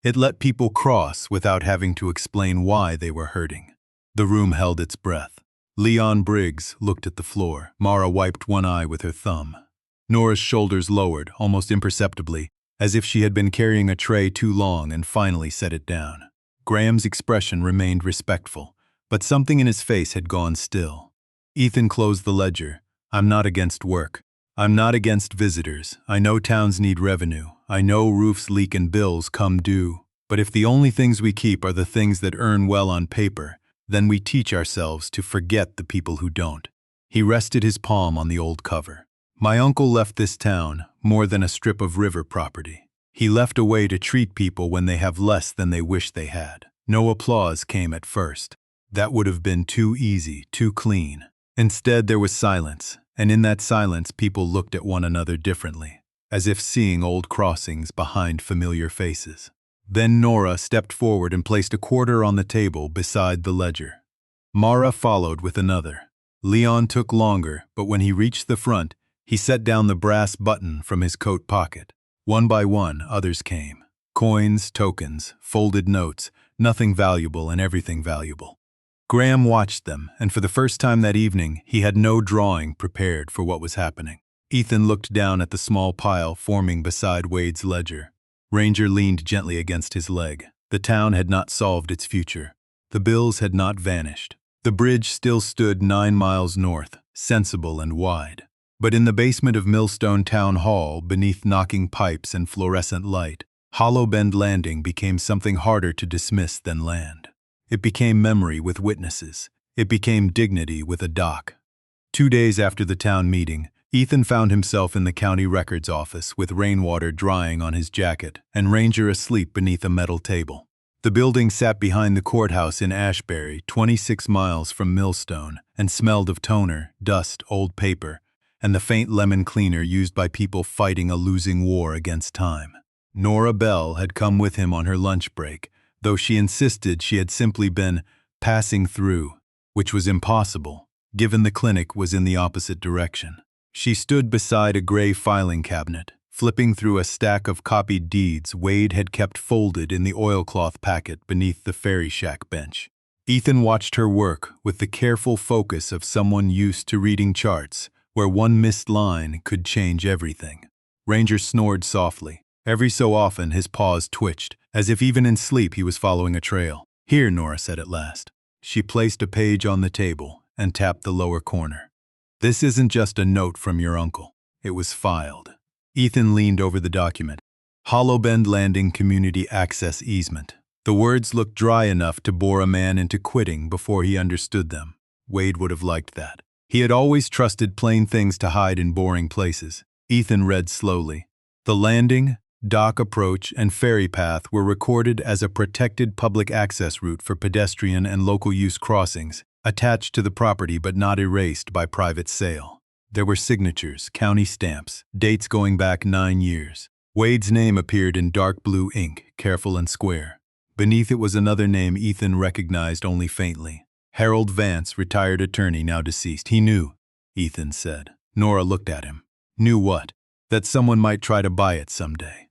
It let people cross without having to explain why they were hurting. The room held its breath. Leon Briggs looked at the floor. Mara wiped one eye with her thumb. Nora's shoulders lowered, almost imperceptibly, as if she had been carrying a tray too long and finally set it down. Graham's expression remained respectful, but something in his face had gone still. Ethan closed the ledger. I'm not against work. I'm not against visitors. I know towns need revenue. I know roofs leak and bills come due. But if the only things we keep are the things that earn well on paper, then we teach ourselves to forget the people who don't. He rested his palm on the old cover. My uncle left this town more than a strip of river property. He left a way to treat people when they have less than they wish they had. No applause came at first. That would have been too easy, too clean. Instead, there was silence, and in that silence, people looked at one another differently, as if seeing old crossings behind familiar faces. Then Nora stepped forward and placed a quarter on the table beside the ledger. Mara followed with another. Leon took longer, but when he reached the front, he set down the brass button from his coat pocket. One by one, others came. Coins, tokens, folded notes, nothing valuable and everything valuable. Graham watched them, and for the first time that evening, he had no drawing prepared for what was happening. Ethan looked down at the small pile forming beside Wade's ledger. Ranger leaned gently against his leg. The town had not solved its future. The bills had not vanished. The bridge still stood 9 miles north, sensible and wide. But in the basement of Millstone Town Hall, beneath knocking pipes and fluorescent light, Hollowbend Landing became something harder to dismiss than land. It became memory with witnesses. It became dignity with a dock. 2 days after the town meeting, Ethan found himself in the county records office with rainwater drying on his jacket and Ranger asleep beneath a metal table. The building sat behind the courthouse in Ashbury, 26 miles from Millstone, and smelled of toner, dust, old paper, and the faint lemon cleaner used by people fighting a losing war against time. Nora Bell had come with him on her lunch break, though she insisted she had simply been passing through, which was impossible, given the clinic was in the opposite direction. She stood beside a gray filing cabinet, flipping through a stack of copied deeds Wade had kept folded in the oilcloth packet beneath the Ferry shack bench. Ethan watched her work with the careful focus of someone used to reading charts, where one missed line could change everything. Ranger snored softly. Every so often his paws twitched, as if even in sleep he was following a trail. Here, Nora said at last. She placed a page on the table and tapped the lower corner. This isn't just a note from your uncle. It was filed. Ethan leaned over the document. Hollowbend Landing Community Access Easement. The words looked dry enough to bore a man into quitting before he understood them. Wade would have liked that. He had always trusted plain things to hide in boring places. Ethan read slowly. The landing, dock approach, and ferry path were recorded as a protected public access route for pedestrian and local use crossings, attached to the property but not erased by private sale. There were signatures, county stamps, dates going back 9 years. Wade's name appeared in dark blue ink, careful and square. Beneath it was another name Ethan recognized only faintly. Harold Vance, retired attorney, now deceased. He knew, Ethan said. Nora looked at him. Knew what? That someone might try to buy it someday.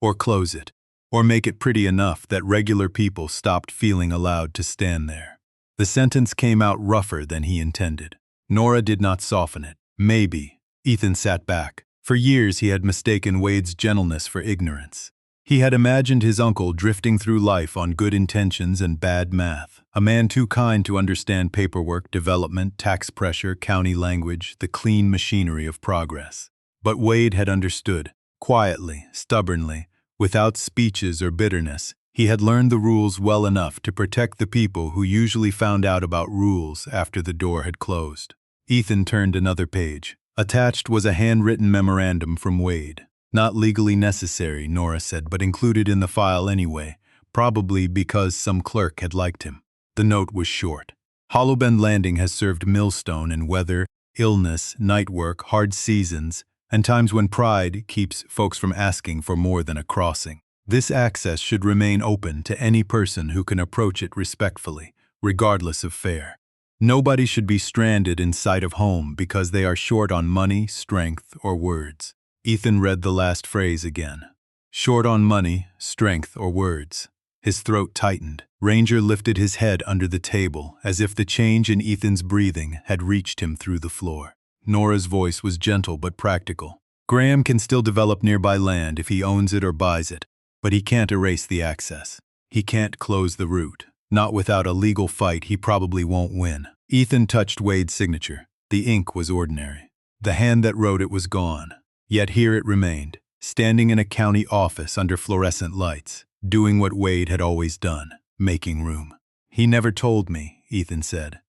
Or close it. Or make it pretty enough that regular people stopped feeling allowed to stand there. The sentence came out rougher than he intended. Nora did not soften it. Maybe. Ethan sat back. For years he had mistaken Wade's gentleness for ignorance. He had imagined his uncle drifting through life on good intentions and bad math, a man too kind to understand paperwork, development, tax pressure, county language, the clean machinery of progress. But Wade had understood. Quietly, stubbornly, without speeches or bitterness, he had learned the rules well enough to protect the people who usually found out about rules after the door had closed. Ethan turned another page. Attached was a handwritten memorandum from Wade. Not legally necessary, Nora said, but included in the file anyway, probably because some clerk had liked him. The note was short. Hollowbend Landing has served Millstone in weather, illness, night work, hard seasons, and times when pride keeps folks from asking for more than a crossing. This access should remain open to any person who can approach it respectfully, regardless of fare. Nobody should be stranded in sight of home because they are short on money, strength, or words. Ethan read the last phrase again. Short on money, strength, or words. His throat tightened. Ranger lifted his head under the table, as if the change in Ethan's breathing had reached him through the floor. Nora's voice was gentle but practical. Graham can still develop nearby land if he owns it or buys it, but he can't erase the access. He can't close the route. Not without a legal fight he probably won't win. Ethan touched Wade's signature. The ink was ordinary. The hand that wrote it was gone. Yet here it remained, standing in a county office under fluorescent lights, doing what Wade had always done, making room. He never told me, Ethan said.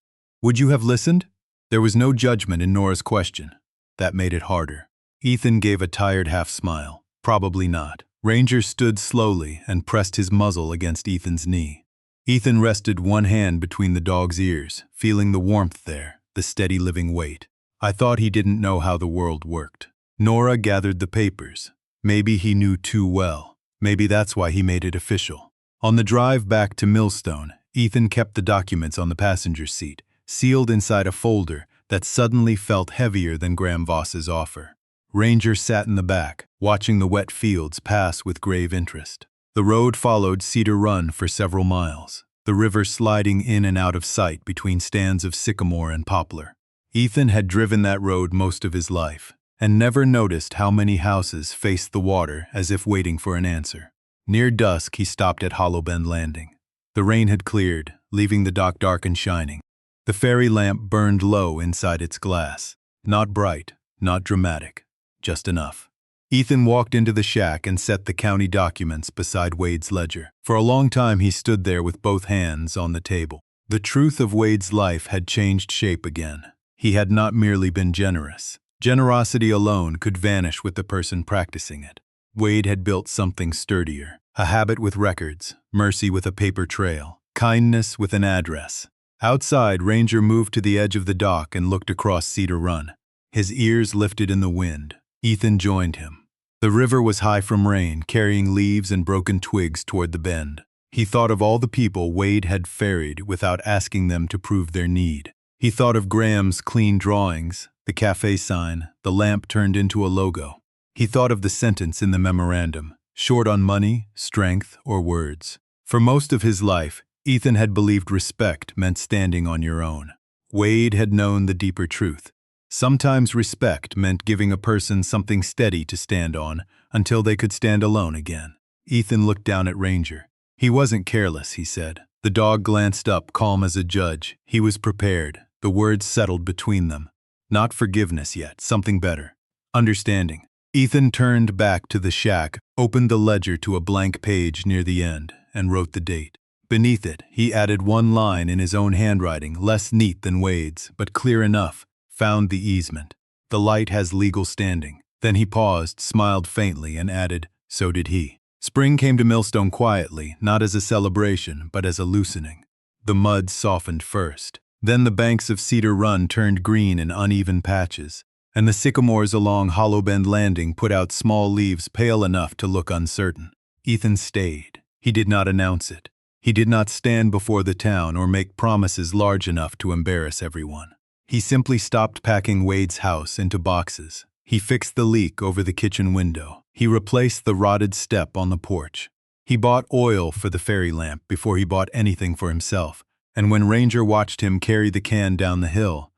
Would you have listened? There was no judgment in Nora's question. That made it harder. Ethan gave a tired half-smile. Probably not. Ranger stood slowly and pressed his muzzle against Ethan's knee. Ethan rested one hand between the dog's ears, feeling the warmth there, the steady living weight. I thought he didn't know how the world worked. Nora gathered the papers. Maybe he knew too well. Maybe that's why he made it official. On the drive back to Millstone, Ethan kept the documents on the passenger seat, sealed inside a folder that suddenly felt heavier than Graham Voss's offer. Ranger sat in the back, watching the wet fields pass with grave interest. The road followed Cedar Run for several miles, the river sliding in and out of sight between stands of sycamore and poplar. Ethan had driven that road most of his life, and never noticed how many houses faced the water as if waiting for an answer. Near dusk he stopped at Hollowbend Landing. The rain had cleared, leaving the dock dark and shining. The ferry lamp burned low inside its glass. Not bright, not dramatic, just enough. Ethan walked into the shack and set the county documents beside Wade's ledger. For a long time he stood there with both hands on the table. The truth of Wade's life had changed shape again. He had not merely been generous. Generosity alone could vanish with the person practicing it. Wade had built something sturdier. A habit with records, mercy with a paper trail, kindness with an address. Outside, Ranger moved to the edge of the dock and looked across Cedar Run. His ears lifted in the wind. Ethan joined him. The river was high from rain, carrying leaves and broken twigs toward the bend. He thought of all the people Wade had ferried without asking them to prove their need. He thought of Graham's clean drawings, the cafe sign, the lamp turned into a logo. He thought of the sentence in the memorandum, short on money, strength, or words. For most of his life, Ethan had believed respect meant standing on your own. Wade had known the deeper truth. Sometimes respect meant giving a person something steady to stand on until they could stand alone again. Ethan looked down at Ranger. He wasn't careless, he said. The dog glanced up, calm as a judge. He was prepared. The words settled between them. Not forgiveness yet, something better. Understanding. Ethan turned back to the shack, opened the ledger to a blank page near the end, and wrote the date. Beneath it, he added one line in his own handwriting, less neat than Wade's, but clear enough. Found the easement. The light has legal standing. Then he paused, smiled faintly, and added, so did he. Spring came to Millstone quietly, not as a celebration, but as a loosening. The mud softened first. Then the banks of Cedar Run turned green in uneven patches, and the sycamores along Hollowbend Landing put out small leaves pale enough to look uncertain. Ethan stayed. He did not announce it. He did not stand before the town or make promises large enough to embarrass everyone. He simply stopped packing Wade's house into boxes. He fixed the leak over the kitchen window. He replaced the rotted step on the porch. He bought oil for the ferry lamp before he bought anything for himself, and when Ranger watched him carry the can down the hill,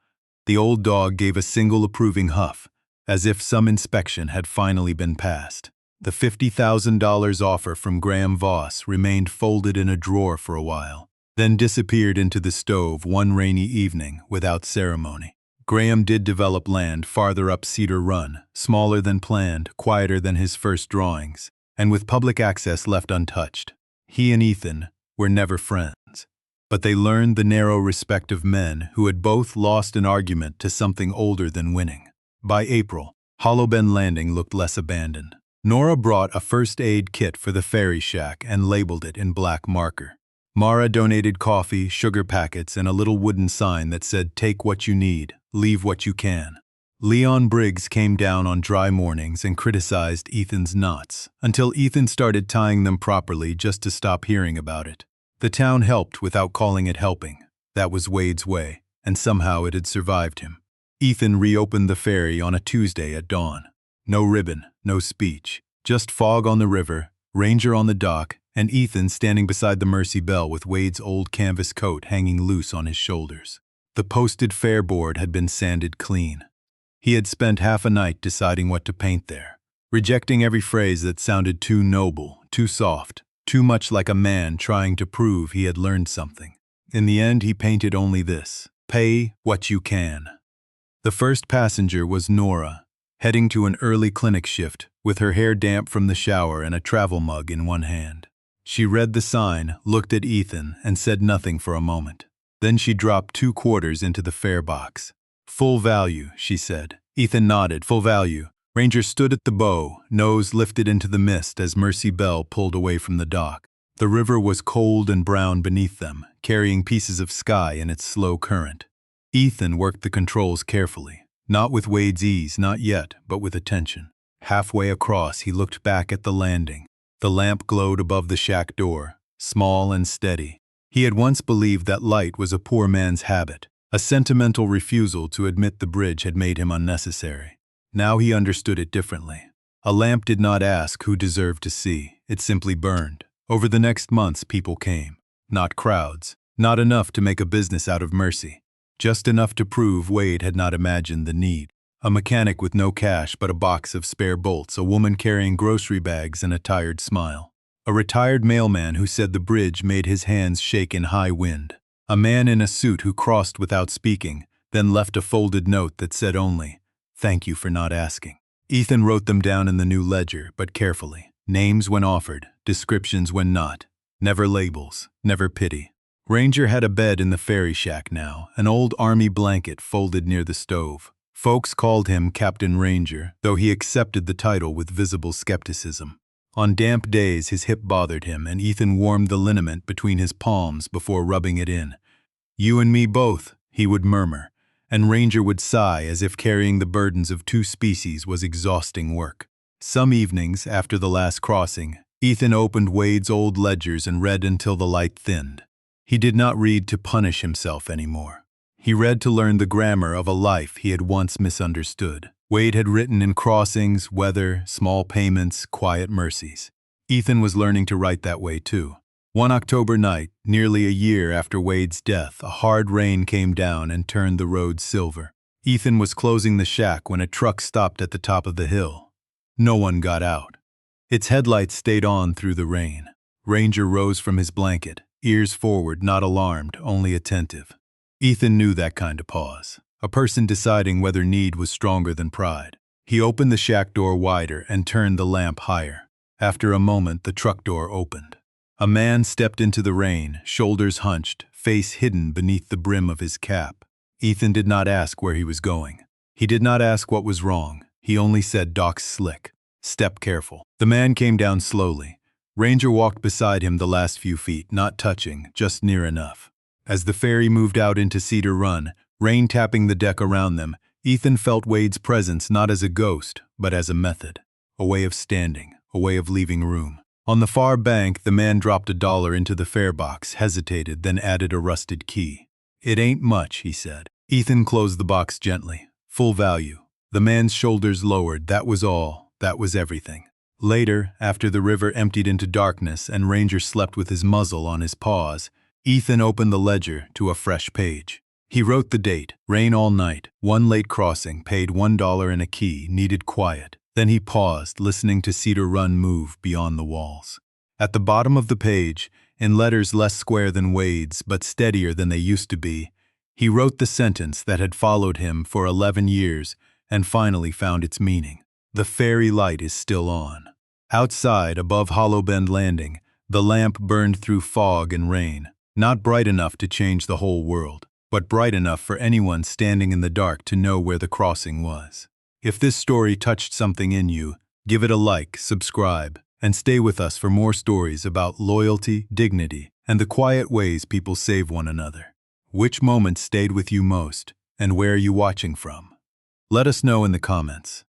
the old dog gave a single approving huff, as if some inspection had finally been passed. The $50,000 offer from Graham Voss remained folded in a drawer for a while, then disappeared into the stove one rainy evening without ceremony. Graham did develop land farther up Cedar Run, smaller than planned, quieter than his first drawings, and with public access left untouched. He and Ethan were never friends, but they learned the narrow respect of men who had both lost an argument to something older than winning. By April, Hollow Bend Landing looked less abandoned. Nora brought a first aid kit for the ferry shack and labeled it in black marker. Mara donated coffee, sugar packets, and a little wooden sign that said, "Take what you need, leave what you can." Leon Briggs came down on dry mornings and criticized Ethan's knots, until Ethan started tying them properly just to stop hearing about it. The town helped without calling it helping. That was Wade's way, and somehow it had survived him. Ethan reopened the ferry on a Tuesday at dawn. No ribbon, no speech, just fog on the river, Ranger on the dock, and Ethan standing beside the Mercy Belle with Wade's old canvas coat hanging loose on his shoulders. The posted fare board had been sanded clean. He had spent half a night deciding what to paint there, rejecting every phrase that sounded too noble, too soft, too much like a man trying to prove he had learned something. In the end, he painted only this: "Pay what you can." The first passenger was Nora, heading to an early clinic shift, with her hair damp from the shower and a travel mug in one hand. She read the sign, looked at Ethan, and said nothing for a moment. Then she dropped 2 quarters into the fare box. "Full value," she said. Ethan nodded. "Full value." Ranger stood at the bow, nose lifted into the mist as Mercy Belle pulled away from the dock. The river was cold and brown beneath them, carrying pieces of sky in its slow current. Ethan worked the controls carefully. Not with Wade's ease, not yet, but with attention. Halfway across, he looked back at the landing. The lamp glowed above the shack door, small and steady. He had once believed that light was a poor man's habit, a sentimental refusal to admit the bridge had made him unnecessary. Now he understood it differently. A lamp did not ask who deserved to see, it simply burned. Over the next months, people came. Not crowds, not enough to make a business out of Mercy. Just enough to prove Wade had not imagined the need. A mechanic with no cash but a box of spare bolts, a woman carrying grocery bags and a tired smile. A retired mailman who said the bridge made his hands shake in high wind. A man in a suit who crossed without speaking, then left a folded note that said only, "Thank you for not asking." Ethan wrote them down in the new ledger, but carefully. Names when offered, descriptions when not. Never labels, never pity. Ranger had a bed in the ferry shack now, an old army blanket folded near the stove. Folks called him Captain Ranger, though he accepted the title with visible skepticism. On damp days his hip bothered him, and Ethan warmed the liniment between his palms before rubbing it in. "You and me both," he would murmur, and Ranger would sigh as if carrying the burdens of 2 species was exhausting work. Some evenings, after the last crossing, Ethan opened Wade's old ledgers and read until the light thinned. He did not read to punish himself anymore. He read to learn the grammar of a life he had once misunderstood. Wade had written in crossings, weather, small payments, quiet mercies. Ethan was learning to write that way too. One October night, nearly a year after Wade's death, a hard rain came down and turned the road silver. Ethan was closing the shack when a truck stopped at the top of the hill. No one got out. Its headlights stayed on through the rain. Ranger rose from his blanket, ears forward, not alarmed, only attentive. Ethan knew that kind of pause, a person deciding whether need was stronger than pride. He opened the shack door wider and turned the lamp higher. After a moment, the truck door opened. A man stepped into the rain, shoulders hunched, face hidden beneath the brim of his cap. Ethan did not ask where he was going. He did not ask what was wrong. He only said, "Doc's slick. Step careful." The man came down slowly. Ranger walked beside him the last few feet, not touching, just near enough. As the ferry moved out into Cedar Run, rain tapping the deck around them, Ethan felt Wade's presence not as a ghost, but as a method, a way of standing, a way of leaving room. On the far bank, the man dropped $1 into the fare box, hesitated, then added a rusted key. "It ain't much," he said. Ethan closed the box gently. "Full value." The man's shoulders lowered. That was all. That was everything. Later, after the river emptied into darkness and Ranger slept with his muzzle on his paws, Ethan opened the ledger to a fresh page. He wrote the date, rain all night, one late crossing, paid $1 and a key, needed quiet. Then he paused, listening to Cedar Run move beyond the walls. At the bottom of the page, in letters less square than Wade's but steadier than they used to be, he wrote the sentence that had followed him for 11 years and finally found its meaning. The Ferry light is still on. Outside, above Hollow Bend Landing, the lamp burned through fog and rain, not bright enough to change the whole world, but bright enough for anyone standing in the dark to know where the crossing was. If this story touched something in you, give it a like, subscribe, and stay with us for more stories about loyalty, dignity, and the quiet ways people save one another. Which moment stayed with you most, and where are you watching from? Let us know in the comments.